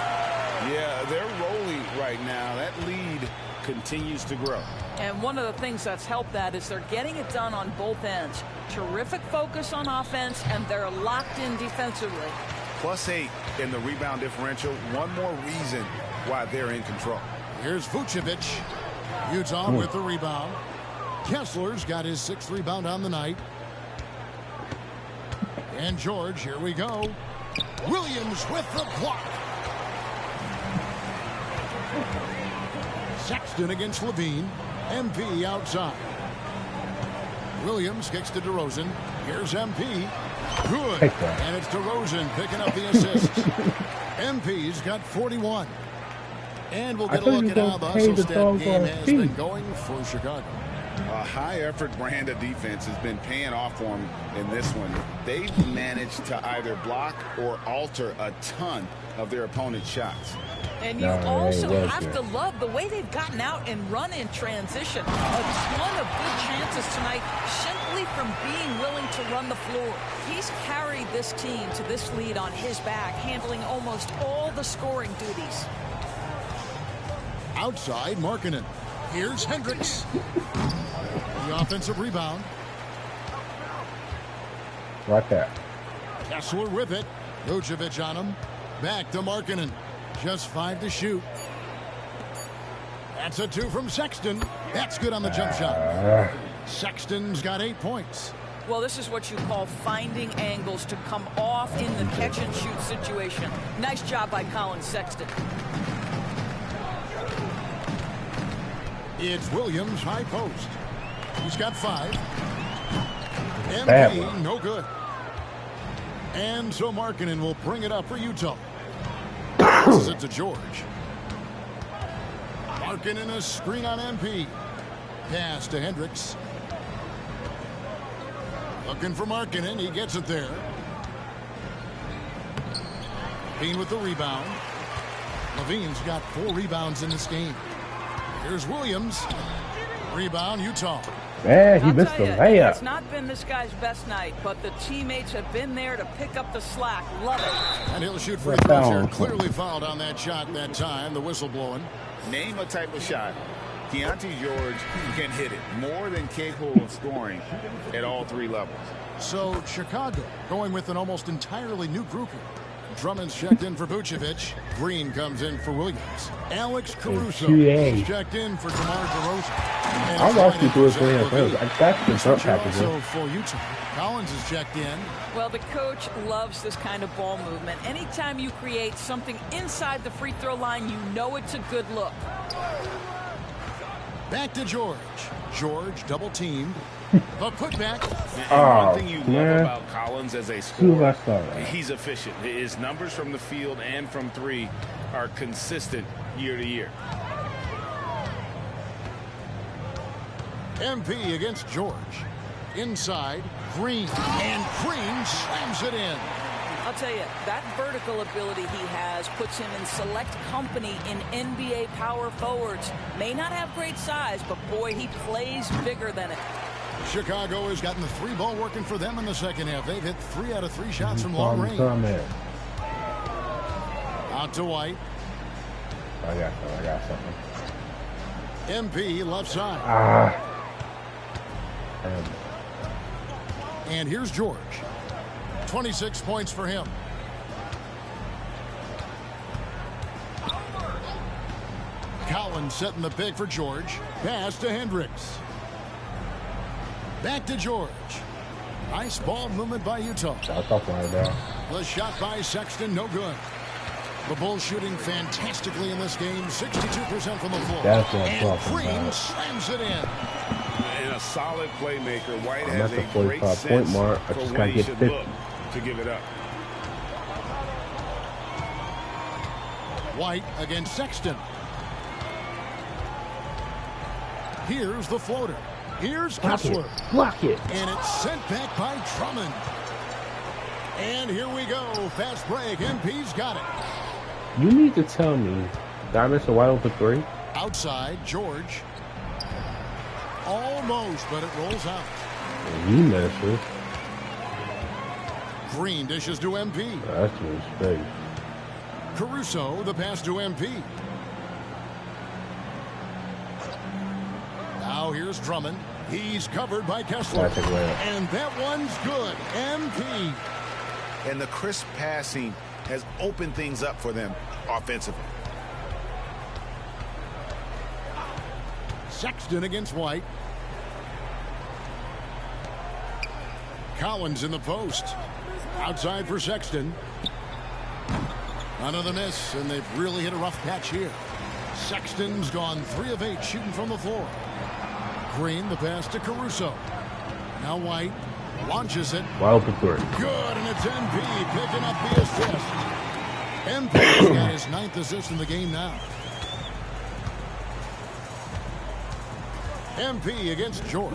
Speaker 5: Yeah, they're rolling right now. That lead continues to grow.
Speaker 4: And one of the things that's helped that is they're getting it done on both ends. Terrific focus on offense, and they're locked in defensively.
Speaker 5: +8 in the rebound differential. One more reason why they're in control.
Speaker 3: Here's Vucevic. Utah with the rebound. Kessler's got his 6th rebound on the night. And George, here we go. Williams with the block. Sexton against Levine. MP outside. Williams kicks to DeRozan. Here's MP. Good. And it's DeRozan picking up the assist. MP's got 41. And we'll get a look at how the hustle stat game has been going for Chicago.
Speaker 5: A high-effort brand of defense has been paying off for them in this one. They've managed to either block or alter a ton of their opponent's shots.
Speaker 4: And you also have to love the way they've gotten out and run in transition. A ton of good chances tonight simply from being willing to run the floor. He's carried this team to this lead on his back, handling almost all the scoring duties.
Speaker 3: Outside, Markkanen. Here's Hendricks. The offensive rebound.
Speaker 2: Right there.
Speaker 3: Kessler with it. Vucevic on him. Back to Markkanen. Just 5 to shoot. That's a 2 from Sexton. That's good on the jump shot. Sexton's got 8 points.
Speaker 4: Well, this is what you call finding angles to come off in the catch-and-shoot situation. Nice job by Colin Sexton.
Speaker 3: It's Williams, high post. He's got 5. MP, no good. And so Markkanen will bring it up for Utah. Passes it to George. Markkanen a screen on MP. Pass to Hendricks. Looking for Markkanen. He gets it there. Levine with the rebound. Levine's got 4 rebounds in this game. Here's Williams. Rebound, Utah.
Speaker 2: Man, he missed the layup.
Speaker 4: It's not been this guy's best night, but the teammates have been there to pick up the slack. Love it.
Speaker 3: And he'll shoot free throws here. Clearly fouled on that shot that time. The whistle blowing.
Speaker 5: Name a type of shot Keontae George can hit it. More than capable of scoring at all 3 levels.
Speaker 3: So Chicago going with an almost entirely new grouping. Drummond's checked in for Vucevic. Green comes in for Williams. Alex Caruso is checked in for DeMar DeRozan.
Speaker 2: I watched you do it for him. I got the jump package.
Speaker 3: Also for Utah. Collins is checked in.
Speaker 4: Well, the coach loves this kind of ball movement. Anytime you create something inside the free throw line, you know it's a good look.
Speaker 3: Back to George. George double teamed. The putback.
Speaker 5: One thing you love about Collins as a scorer, he's efficient. His numbers from the field and from 3 are consistent year to year.
Speaker 3: MP against George. Inside, Green. And Green slams it in.
Speaker 4: I'll tell you, that vertical ability he has puts him in select company in NBA power forwards. May not have great size, but boy, he plays bigger than it.
Speaker 3: Chicago has gotten the 3 ball working for them in the second half. They've hit 3 out of 3 shots from long range. Out to White.
Speaker 2: I got something.
Speaker 3: MP left side. And here's George. 26 points for him. Collins setting the pick for George. Pass to Hendricks. Back to George. Nice ball movement by Utah. The shot by Sexton, no good. The Bulls shooting fantastically in this game. 62% from the floor. And Green slams it in.
Speaker 5: And a solid playmaker. White has a great sense for when he should look to give it up.
Speaker 3: White against Sexton. Here's the floater. Here's Kessler.
Speaker 2: Block it.
Speaker 3: And it's sent back by Drummond. And here we go. Fast break. MP's got it.
Speaker 2: You need to tell me that I missed a wide open 3.
Speaker 3: Outside, George. Almost, but it rolls out.
Speaker 2: And he missed it.
Speaker 3: Green dishes to MP.
Speaker 2: That's his face.
Speaker 3: Caruso, the pass to MP. Now here's Drummond. He's covered by Kessler. And that one's good. MP.
Speaker 5: And the crisp passing has opened things up for them offensively.
Speaker 3: Sexton against White. Collins in the post. Outside for Sexton. Another miss, and they've really hit a rough patch here. Sexton's gone 3 of 8 shooting from the floor. Green, the pass to Caruso. Now White launches it.
Speaker 2: Wild for 3.
Speaker 3: Good, and it's MP picking up the assist. MP's got his 9th assist in the game now. MP against George.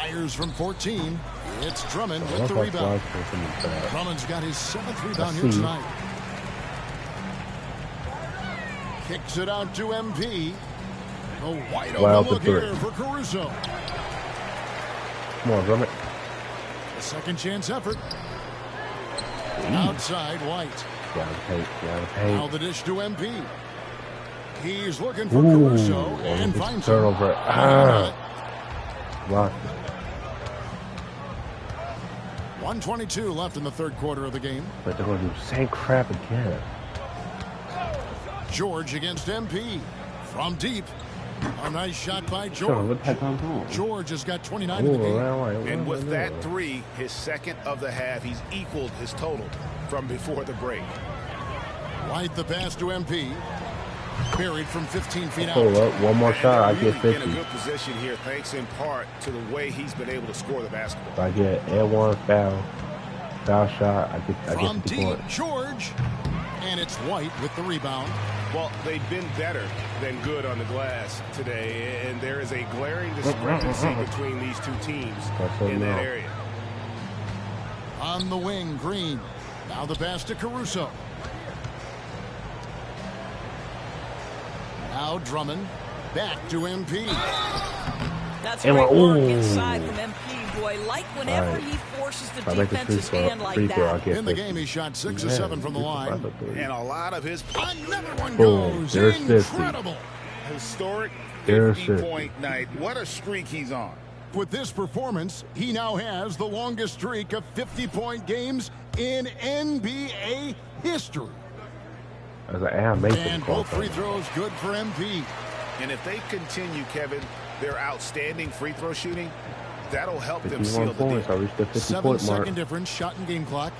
Speaker 3: Fires from 14. It's Drummond
Speaker 2: I
Speaker 3: with
Speaker 2: love
Speaker 3: the
Speaker 2: how
Speaker 3: rebound.
Speaker 2: Fly's taking it back.
Speaker 3: Drummond's got his 7th rebound
Speaker 2: I
Speaker 3: here
Speaker 2: see.
Speaker 3: tonight. Kicks it out to MP. A wide
Speaker 2: Wild
Speaker 3: open look
Speaker 2: for
Speaker 3: here for Caruso.
Speaker 2: Come on, Drummond.
Speaker 3: A second chance effort. Outside White.
Speaker 2: Gotta paint.
Speaker 3: Now the dish to MP. He's looking for Caruso and finds him.
Speaker 2: Turnover. Blocked.
Speaker 3: 1:22 left in the third quarter of the game.
Speaker 2: But they're gonna do the same crap again.
Speaker 3: George against MP. From deep. A nice shot by
Speaker 2: Sure, what the
Speaker 3: George.
Speaker 2: heck I'm doing?
Speaker 3: George has got 29 in the game.
Speaker 5: And with that three, his second of the half, he's equaled his total from before the break.
Speaker 3: White the pass to MP. Buried from 15 feet out.
Speaker 2: Pull up, one more shot, I
Speaker 5: And they're
Speaker 2: get
Speaker 5: really
Speaker 2: 50.
Speaker 5: in a good position here, thanks in part to the way he's been able to score the basketball.
Speaker 2: If I get L1 foul shot, I get
Speaker 3: From
Speaker 2: 50
Speaker 3: deep,
Speaker 2: points.
Speaker 3: George. And it's White with the rebound.
Speaker 5: Well, they've been better than good on the glass today, and there is a glaring discrepancy between these two teams in that area.
Speaker 3: On the wing, Green. Now the pass to Caruso. Now Drummond. Back to MP.
Speaker 4: That's
Speaker 2: And
Speaker 4: great
Speaker 2: we're-
Speaker 4: work
Speaker 2: ooh.
Speaker 4: inside from MP. Boy, like whenever
Speaker 2: Right.
Speaker 4: he forces the
Speaker 2: If I make the
Speaker 4: defense's
Speaker 2: free
Speaker 4: hand
Speaker 2: throw,
Speaker 4: like
Speaker 2: I
Speaker 4: that.
Speaker 2: get
Speaker 3: In the
Speaker 2: 50.
Speaker 3: game, he shot 6 of 7 from the line.
Speaker 5: And a lot of his
Speaker 3: Another one
Speaker 2: Boom.
Speaker 3: goes.
Speaker 2: There's 50.
Speaker 3: Incredible.
Speaker 5: historic
Speaker 2: There's
Speaker 5: 50-point night. What a streak he's on.
Speaker 3: With this performance, he now has the longest streak of 50-point games in NBA history.
Speaker 2: I was like, I make them
Speaker 3: And
Speaker 2: call
Speaker 3: both free
Speaker 2: that.
Speaker 3: throws good for MP.
Speaker 5: And if they continue, Kevin, their outstanding free throw shooting, that'll help them
Speaker 2: 51
Speaker 5: seal the
Speaker 2: points. I
Speaker 5: deal.
Speaker 2: reached the 50 point
Speaker 3: 7-second
Speaker 2: mark.
Speaker 3: difference, shot and game clock.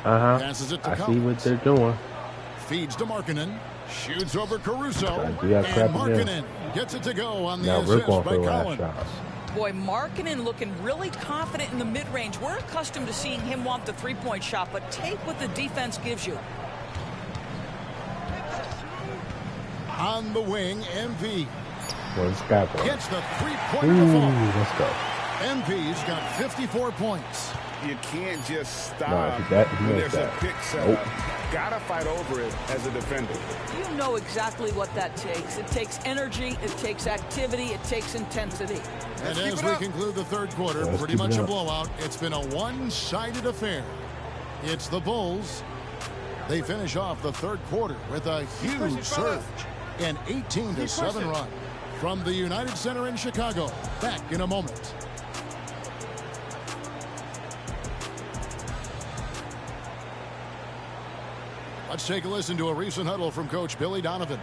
Speaker 2: I
Speaker 3: Passes it to
Speaker 2: see what
Speaker 3: Collins.
Speaker 2: they're doing.
Speaker 3: Feeds to Markkanen. Shoots over Caruso.
Speaker 2: Gotta do that
Speaker 3: And
Speaker 2: crap again.
Speaker 3: Markkanen gets it to go on the
Speaker 2: Now we're
Speaker 3: assist
Speaker 2: going
Speaker 3: by
Speaker 2: for the last
Speaker 3: Collins.
Speaker 2: shots.
Speaker 4: Boy, Markkanen looking really confident in the mid-range. We're accustomed to seeing him want the three-point shot, but take what the defense gives you.
Speaker 3: On the wing, MP
Speaker 2: One scalp.
Speaker 3: gets the three-pointer
Speaker 2: Ooh,
Speaker 3: to fall.
Speaker 2: let's go.
Speaker 3: MP's got 54 points.
Speaker 5: You can't just stop
Speaker 2: No, he
Speaker 5: when
Speaker 2: missed
Speaker 5: there's a
Speaker 2: that.
Speaker 5: pick setup. Gotta fight over it as a defender.
Speaker 4: You know exactly what that takes. It takes energy, it takes activity, it takes intensity.
Speaker 3: And as we conclude the third quarter,
Speaker 2: Let's
Speaker 3: pretty
Speaker 2: keep
Speaker 3: much
Speaker 2: it
Speaker 3: a
Speaker 2: up.
Speaker 3: blowout. It's been a one-sided affair. It's the Bulls. They finish off the third quarter with a huge surge. An 18-7 run from the United Center in Chicago. Back in a moment. Let's take a listen to a recent huddle from Coach Billy Donovan.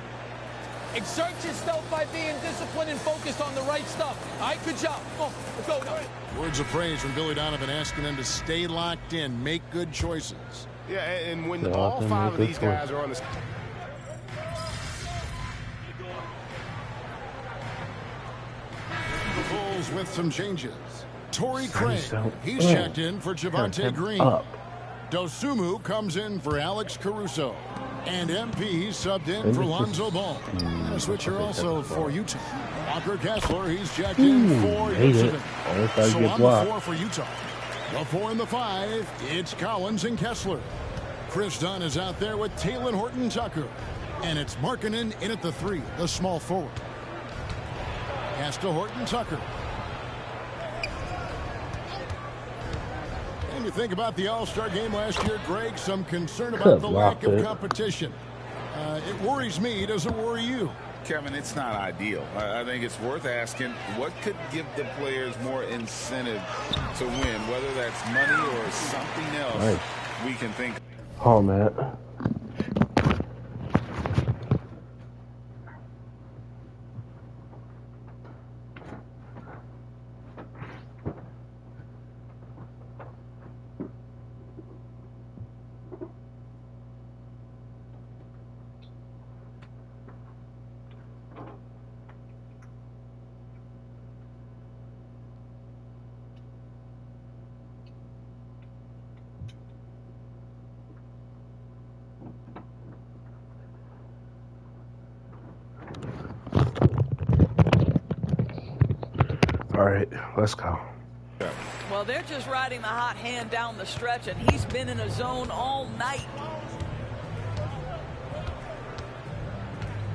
Speaker 1: Exert yourself by being disciplined and focused on the right stuff. All right, good job. Go.
Speaker 3: Words of praise from Billy Donovan asking them to stay locked in, make good choices.
Speaker 5: Yeah, and when
Speaker 2: Yeah,
Speaker 5: all
Speaker 2: they
Speaker 5: five
Speaker 2: make
Speaker 5: of these
Speaker 2: good
Speaker 5: guys are on the
Speaker 3: The Bulls with some changes. Torrey Craig,
Speaker 2: so-
Speaker 3: he's checked in for Javante
Speaker 2: him
Speaker 3: Green.
Speaker 2: up.
Speaker 3: Dosumu comes in for Alex Caruso. And MP subbed in
Speaker 2: And
Speaker 3: for
Speaker 2: it's
Speaker 3: Lonzo
Speaker 2: just-
Speaker 3: Ball. And a switcher
Speaker 2: okay,
Speaker 3: also
Speaker 2: that's
Speaker 3: for
Speaker 2: fine.
Speaker 3: Utah. Walker Kessler, he's checked in for
Speaker 2: hate it.
Speaker 3: Yosevich.
Speaker 2: Almost gotta
Speaker 3: So
Speaker 2: get
Speaker 3: on
Speaker 2: blocked.
Speaker 3: the 4 for Utah. The 4 and the 5, it's Collins and Kessler. Chris Dunn is out there with Talen Horton-Tucker. And it's Markkanen in at the 3, the small forward. Pass to Horton-Tucker. And you think about the All-Star game last year, Greg, some concern about
Speaker 2: Could
Speaker 3: the
Speaker 2: block
Speaker 3: lack of
Speaker 2: it.
Speaker 3: competition. It worries me. Does it worry you?
Speaker 10: Kevin, it's not ideal. I think it's worth asking what could give the players more incentive to win, whether that's money or something else
Speaker 2: Nice.
Speaker 10: we can think of.
Speaker 2: Oh, man. All right, let's go.
Speaker 4: Well, they're just riding the hot hand down the stretch, and he's been in a zone all night.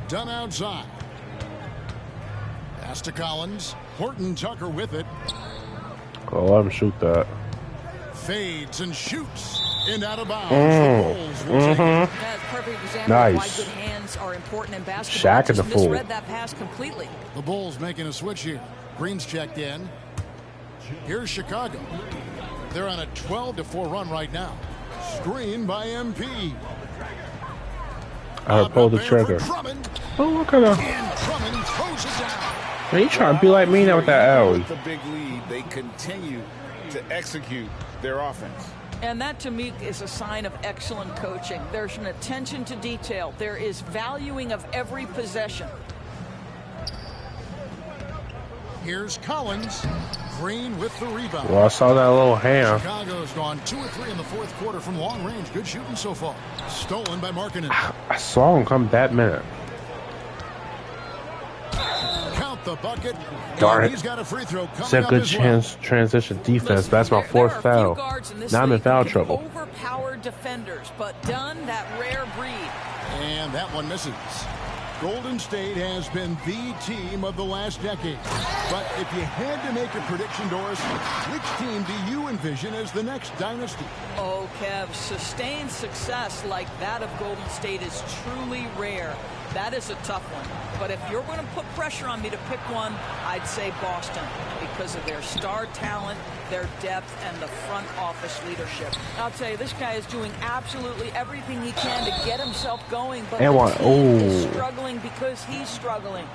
Speaker 3: Done outside. Pass to Collins. Horton Tucker with it.
Speaker 2: Oh, let him shoot that.
Speaker 3: Fades and shoots. And out of bounds. The Bulls will take it.
Speaker 4: That's a perfect example of why good hands are important in basketball.
Speaker 2: Shaq in the
Speaker 4: Just
Speaker 2: fool.
Speaker 4: misread that pass completely.
Speaker 3: The Bulls making a switch here. Green's checked in. Here's Chicago. They're on a 12-4 run right now. Screen by MP.
Speaker 2: I pulled the trigger. Oh, look at him.
Speaker 3: And Drummond throws it down.
Speaker 2: Man, you trying to be like me now with that alley.
Speaker 5: With the big lead, they continue to execute their offense.
Speaker 4: And that, to me, is a sign of excellent coaching. There's an attention to detail. There is valuing of every possession.
Speaker 3: Here's Collins. Green with the rebound.
Speaker 2: Well, I saw that little hand.
Speaker 3: Chicago's gone 2 or 3 in the fourth quarter from long range. Good shooting so far. Stolen by Markkanen.
Speaker 2: I saw him come that minute.
Speaker 3: Count the bucket.
Speaker 2: Darn
Speaker 3: And
Speaker 2: it.
Speaker 3: he's got a free throw coming
Speaker 2: It's a
Speaker 3: up
Speaker 2: good
Speaker 3: as well.
Speaker 2: chance transition defense. That's my fourth foul. Now I'm in foul trouble.
Speaker 4: Overpowered defenders, but done that rare breed.
Speaker 3: And that one misses. Golden State has been the team of the last decade. But if you had to make a prediction, Doris, which team do you envision as the next dynasty?
Speaker 4: Oh, Kev, sustained success like that of Golden State is truly rare. That is a tough one. But if you're going to put pressure on me to pick one, I'd say Boston because of their star talent, their depth, and the front office leadership. I'll tell you, this guy is doing absolutely everything he can to get himself going, but
Speaker 2: And
Speaker 4: the
Speaker 2: one-
Speaker 4: team is
Speaker 2: oh.
Speaker 4: struggling because he's struggling.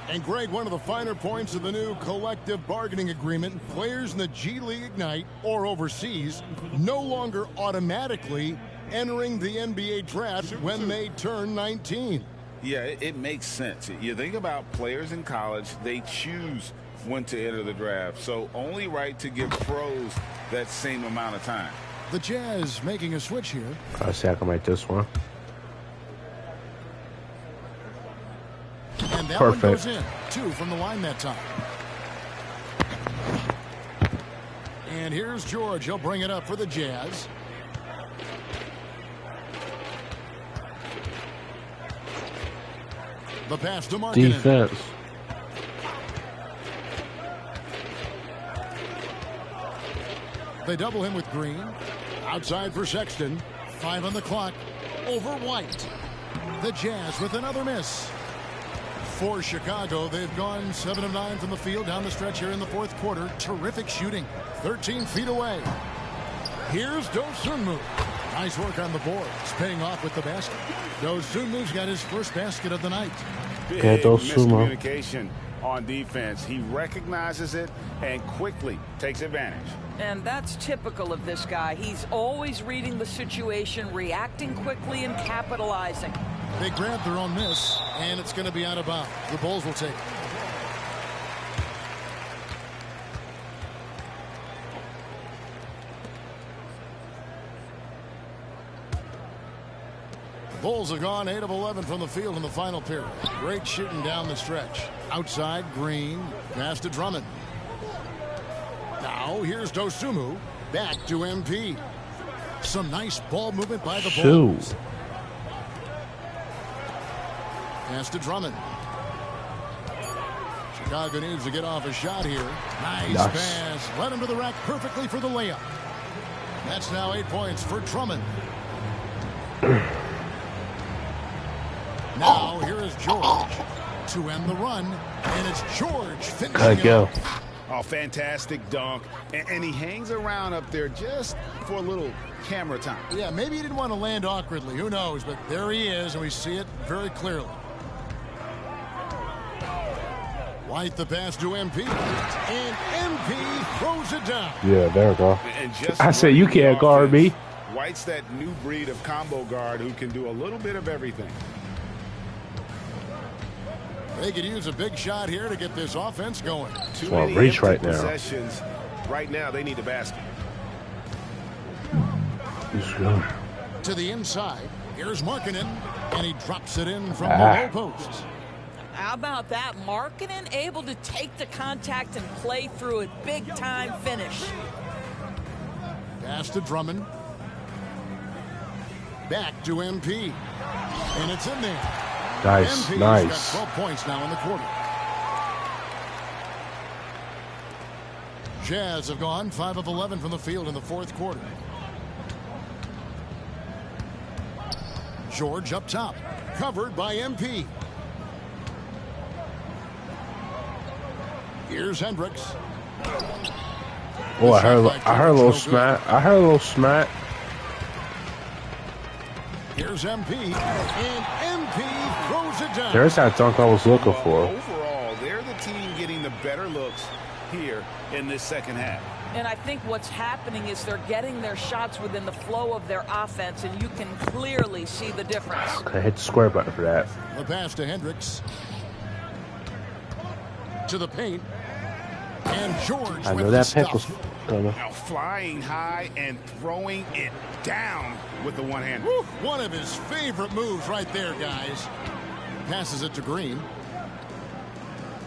Speaker 3: And Greg, one of the finer points of the new collective bargaining agreement, players in the G League Ignite or overseas no longer automatically entering the NBA draft when they turn 19.
Speaker 10: Yeah, it makes sense. You think about players in college, they choose when to enter the draft. So only right to give pros that same amount of time.
Speaker 3: The Jazz making a switch here.
Speaker 2: I see I can make this one.
Speaker 3: And that
Speaker 2: Perfect.
Speaker 3: one goes in. 2 from the line that time. And here's George. He'll bring it up for the Jazz. The pass to Markkanen.
Speaker 2: Defense.
Speaker 3: They double him with Green. Outside for Sexton. 5 on the clock. Over White. The Jazz with another miss. For Chicago, they've gone 7 of 9 from the field down the stretch here in the fourth quarter. Terrific shooting. 13 feet away. Here's Dosunmu. Nice work on the boards. Paying off with the basket. Dosunmu's got his first basket of the night.
Speaker 10: Big
Speaker 2: Dosunmu.
Speaker 10: miscommunication on defense. He recognizes it and quickly takes advantage.
Speaker 4: And that's typical of this guy. He's always reading the situation, reacting quickly, and capitalizing.
Speaker 3: They grab their own miss, and it's going to be out of bounds. The Bulls will take it. Bulls have gone 8 of 11 from the field in the final period. Great shooting down the stretch. Outside, Green. Pass to Drummond. Now, here's Dosunmu. Back to MP. Some nice ball movement by the Bulls. Pass to Drummond. Chicago needs to get off a shot here. Nice pass. Led him to the rack perfectly for the layup. That's now 8 points for Drummond. Now, here is George to end the run, and it's George finishing it
Speaker 2: go.
Speaker 3: off.
Speaker 5: Oh, fantastic dunk. And he hangs around up there just for a little camera time.
Speaker 3: Yeah, maybe he didn't want to land awkwardly. Who knows? But there he is, and we see it very clearly. White the pass to MP, and MP throws it down.
Speaker 2: Yeah, there we go.
Speaker 5: And just
Speaker 2: I said you can't guard me.
Speaker 5: White's that new breed of combo guard who can do a little bit of everything.
Speaker 3: They could use a big shot here to get this offense going.
Speaker 5: Too
Speaker 2: Well,
Speaker 5: many
Speaker 2: reach
Speaker 5: empty
Speaker 2: right now.
Speaker 5: possessions. Right now, they need a basket.
Speaker 3: To the inside. Here's Markkanen, and he drops it in from the low post.
Speaker 4: How about that? Markkanen able to take the contact and play through it. Big-time finish.
Speaker 3: Pass to Drummond. Back to MP. And it's in there.
Speaker 2: Nice,
Speaker 3: MP's
Speaker 2: nice.
Speaker 3: got 12 points now in the quarter. Jazz have gone 5 of 11 from the field in the fourth quarter. George up top. Covered by MP. Here's Hendricks.
Speaker 2: Oh, I heard a little smack. I heard a little smack.
Speaker 3: Here's MP, and MP throws it down.
Speaker 2: There's that dunk I was looking for.
Speaker 10: Overall, they're the team getting the better looks here in this second half.
Speaker 4: And I think what's happening is they're getting their shots within the flow of their offense, and you can clearly see the difference.
Speaker 2: Okay, hit the square button for that.
Speaker 3: The pass to Hendricks. To the paint. And George
Speaker 2: I
Speaker 3: with
Speaker 2: know
Speaker 3: the
Speaker 2: that pick was
Speaker 3: stuff.
Speaker 2: gonna.
Speaker 10: Now flying high and throwing it down with the one hand.
Speaker 3: Woo, one of his favorite moves right there, guys. Passes it to Green.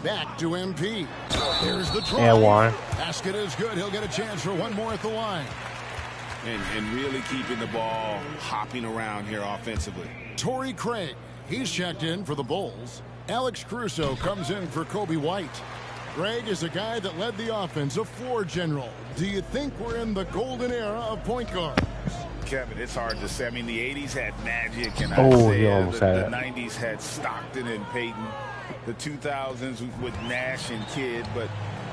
Speaker 3: Back to MP. Here's the try.
Speaker 2: And one.
Speaker 3: Basket is good. He'll get a chance for one more at the line.
Speaker 10: And really keeping the ball hopping around here offensively.
Speaker 3: Torrey Craig. He's checked in for the Bulls. Alex Caruso comes in for Kobe White. Craig is a guy that led the offense, a floor general. Do you think we're in the golden era of point guards?
Speaker 10: Kevin, it's hard to say. I mean, the 80s had Magic and
Speaker 2: Oh,
Speaker 10: Isaiah.
Speaker 2: you almost
Speaker 10: The
Speaker 2: had it.
Speaker 10: 90s had Stockton and Peyton. The 2000s with Nash and Kidd. But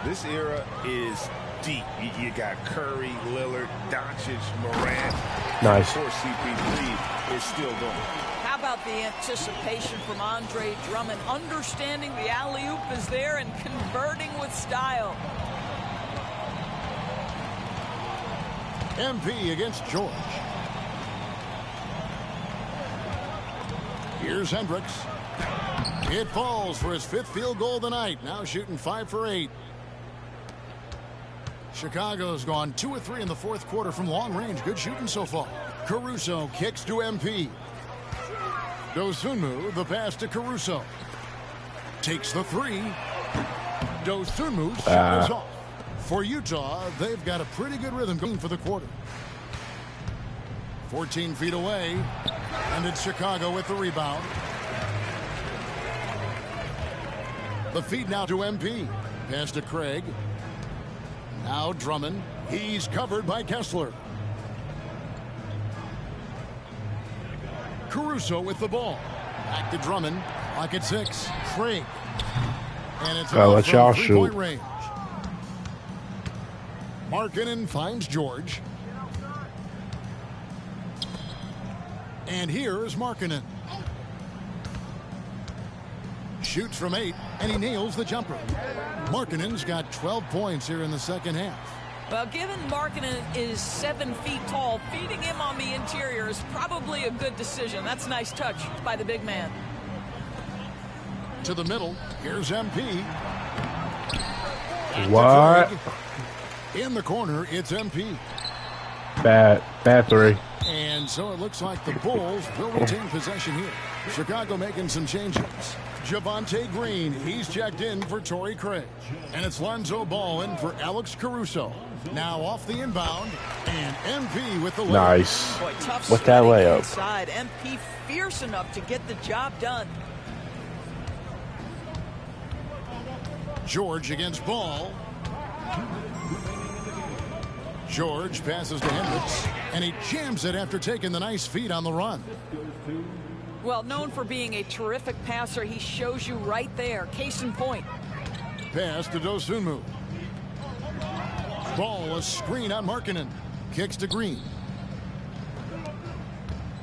Speaker 10: this era is deep. You got Curry, Lillard, Doncic, Morant.
Speaker 2: Nice.
Speaker 10: Of course, CP3 is still going.
Speaker 4: How about the anticipation from Andre Drummond, understanding the alley-oop is there and converting with style.
Speaker 3: MP against George. Here's Hendricks. It falls for his 5th field goal of the night. Now shooting 5 for 8. Chicago's gone 2 of 3 in the fourth quarter from long range. Good shooting so far. Caruso kicks to MP. Dosunmu, the pass to Caruso. Takes the 3. Dosunmu's shot is off. For Utah, they've got a pretty good rhythm going for the quarter. 14 feet away. And it's Chicago with the rebound. The feed now to MP. Pass to Craig. Now Drummond. He's covered by Kessler. Caruso with the ball. Back to Drummond. Lock at 6. Craig. And it's
Speaker 2: Let y'all shoot.
Speaker 3: 3-point range. Markkanen finds George. And here's Markkanen. Shoots from 8, and he nails the jumper. Markkanen's got 12 points here in the second half.
Speaker 4: Well, given Markkanen is 7 feet tall, feeding him on the interior is probably a good decision. That's a nice touch by the big man.
Speaker 3: To the middle, here's MP.
Speaker 2: What?
Speaker 3: In the corner, it's MP.
Speaker 2: Bad 3.
Speaker 3: And so it looks like the Bulls will retain possession here. Chicago making some changes. Javonte Green, he's checked in for Torrey Craig. And it's Lonzo Ball in for Alex Caruso. Now off the inbound, and MP with the layup.
Speaker 2: Nice.
Speaker 4: Boy, tough
Speaker 2: With that
Speaker 4: sledding
Speaker 2: layup.
Speaker 4: inside. MP fierce enough to get the job done.
Speaker 3: George against Ball. George passes to Hendricks, and he jams it after taking the nice feed on the run.
Speaker 4: Well, known for being a terrific passer, he shows you right there. Case in point.
Speaker 3: Pass to Dosunmu. Ball, a screen on Markkanen. Kicks to Green.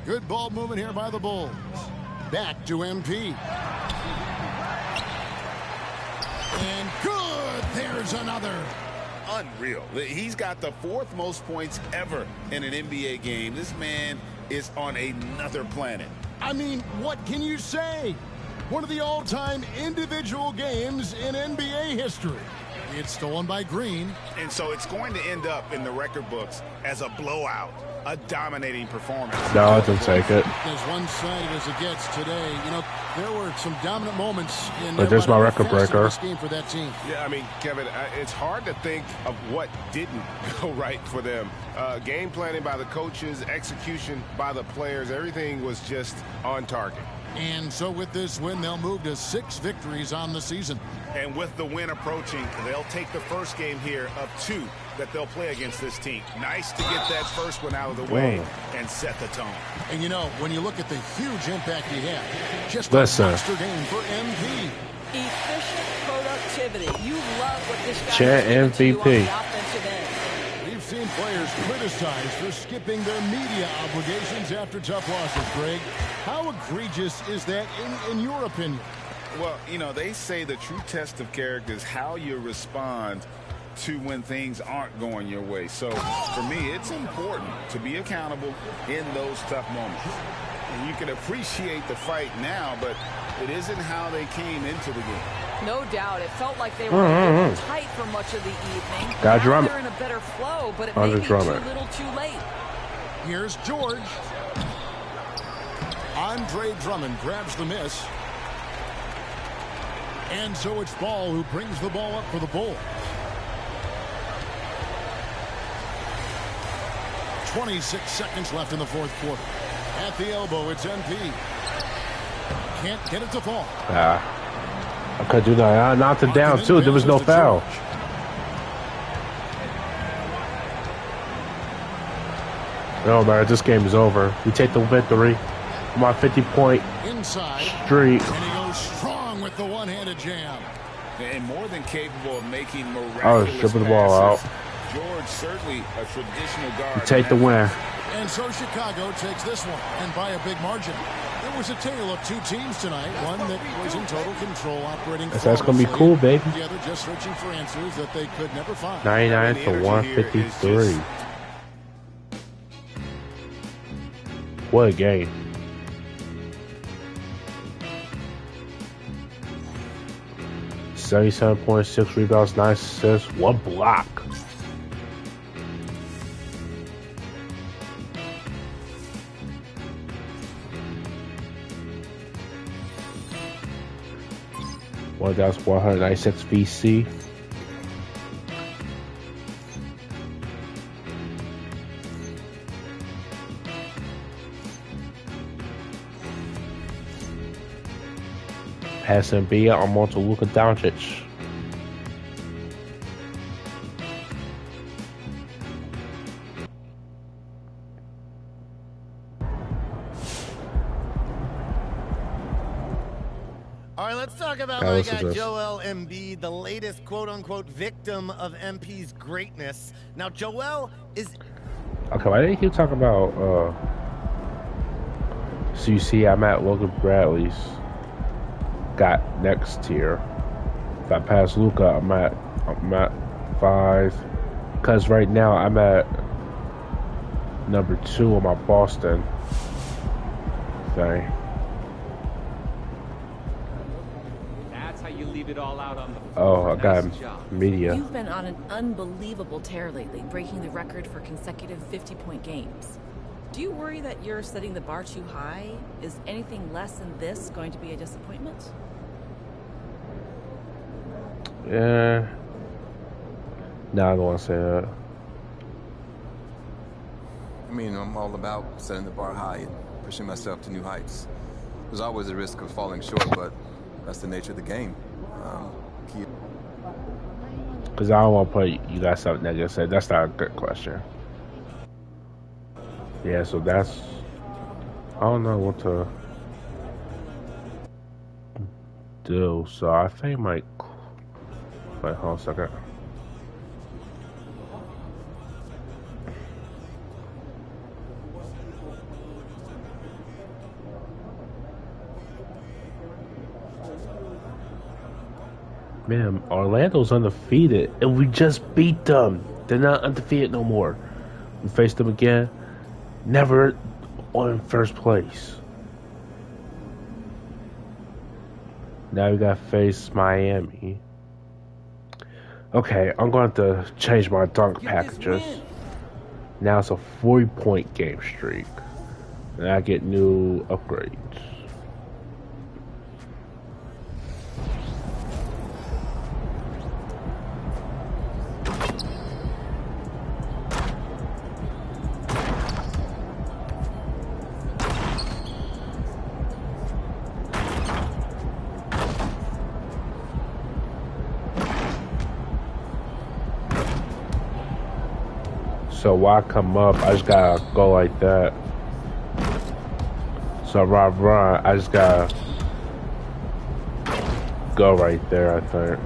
Speaker 3: Good ball movement here by the Bulls. Back to MP. And good. There's another.
Speaker 10: Unreal. He's got the 4th most points ever in an NBA game. This man is on another planet.
Speaker 3: I mean, what can you say? One of the all-time individual games in NBA history. It's stolen by Green.
Speaker 10: And so it's going to end up in the record books as a blowout, a dominating performance.
Speaker 2: No, I didn't take it.
Speaker 3: As one-sided as it gets today, you know, there were some dominant moments in
Speaker 2: But there's my record breaker.
Speaker 3: this game for that team.
Speaker 5: Yeah, I mean, Kevin, it's hard to think of what didn't go right for them. Game planning by the coaches, execution by the players, everything was just on target.
Speaker 3: And so with this win, they'll move to 6 victories on the season.
Speaker 10: And with the win approaching, they'll take the first game here of 2 that they'll play against this team. Nice to get that first one out of the way and set the tone.
Speaker 3: And you know, when you look at the huge impact he had, just
Speaker 2: Listen.
Speaker 3: a monster game for MP.
Speaker 4: Efficient productivity. You love what this guy
Speaker 2: Chant
Speaker 4: has given to you on
Speaker 2: MVP.
Speaker 4: the offensive end.
Speaker 3: We've seen players criticized for skipping their media obligations after tough losses, Greg. How egregious is that in your opinion?
Speaker 10: Well, you know, they say the true test of character is how you respond to when things aren't going your way. So for me, it's important to be accountable in those tough moments. And you can appreciate the fight now, but it isn't how they came into the game.
Speaker 4: No doubt. It felt like they were a little tight for much of the evening.
Speaker 2: Gotta
Speaker 4: Now
Speaker 2: drum it.
Speaker 4: they're in a better flow, but it
Speaker 2: On
Speaker 4: may
Speaker 2: the
Speaker 4: be
Speaker 2: drum
Speaker 4: too
Speaker 2: it.
Speaker 4: little too late.
Speaker 3: Here's George. Andre Drummond grabs the miss. And so it's Ball who brings the ball up for the Bulls. 26 seconds left in the fourth quarter. At the elbow, it's MP. Can't get it to fall.
Speaker 2: I could do that. I knocked it down, too. There was no foul. No, man, this game is over. We take the victory. I'm on 50-point
Speaker 3: Inside.
Speaker 2: streak.
Speaker 3: And he goes strong with the one-handed jam.
Speaker 10: And more than capable of making
Speaker 2: Oh,
Speaker 10: miraculous
Speaker 2: stripping the ball out.
Speaker 10: passes. George, certainly a traditional guard.
Speaker 2: We take the win.
Speaker 3: And so Chicago takes this one, and by a big margin. It was a tale of 2 teams tonight, one that was in total control, operating
Speaker 2: That's gonna be
Speaker 3: flawlessly,
Speaker 2: cool, baby.
Speaker 3: the other just searching for answers that they could never find.
Speaker 2: 99
Speaker 10: The
Speaker 2: to
Speaker 10: energy
Speaker 2: 153.
Speaker 10: here is just-
Speaker 2: What a game. .6 rebounds, 9 assists, 1 block. Well, that's 196 VC. Passing B, I'm on to Luka Doncic.
Speaker 11: All right, let's talk about my guy Joel Embiid, the latest quote-unquote victim of MP's greatness. Now, Joel is...
Speaker 2: Okay, why did he keep talking about, so you see I'm at Logan Bradley's got next tier. If I pass Luka, I'm at 5. Because right now I'm at number 2 on my Boston thing.
Speaker 12: That's how you leave it all out on the
Speaker 2: Oh, I got
Speaker 12: Nice job.
Speaker 2: media.
Speaker 13: You've been on an unbelievable tear lately, breaking the record for consecutive 50-point games. Do you worry that you're setting the bar too high? Is anything less than this going to be a disappointment?
Speaker 2: Yeah. No, I don't want to say that.
Speaker 14: I mean, I'm all about setting the bar high and pushing myself to new heights. There's always a risk of falling short, but that's the nature of the game.
Speaker 2: Because I don't want to put you guys something negative. Say that's not a good question. Yeah, so that's... I don't know what to do. So I think like... Wait, hold on a second. Man, Orlando's undefeated, and we just beat them. They're not undefeated no more. We faced them again. Never on first place. Now we got to face Miami. Okay, I'm going to change my dunk packages. Now it's a 40-point game streak. And I get new upgrades. So while I come up, I just gotta go like that. So if I run, I just gotta go right there, I think.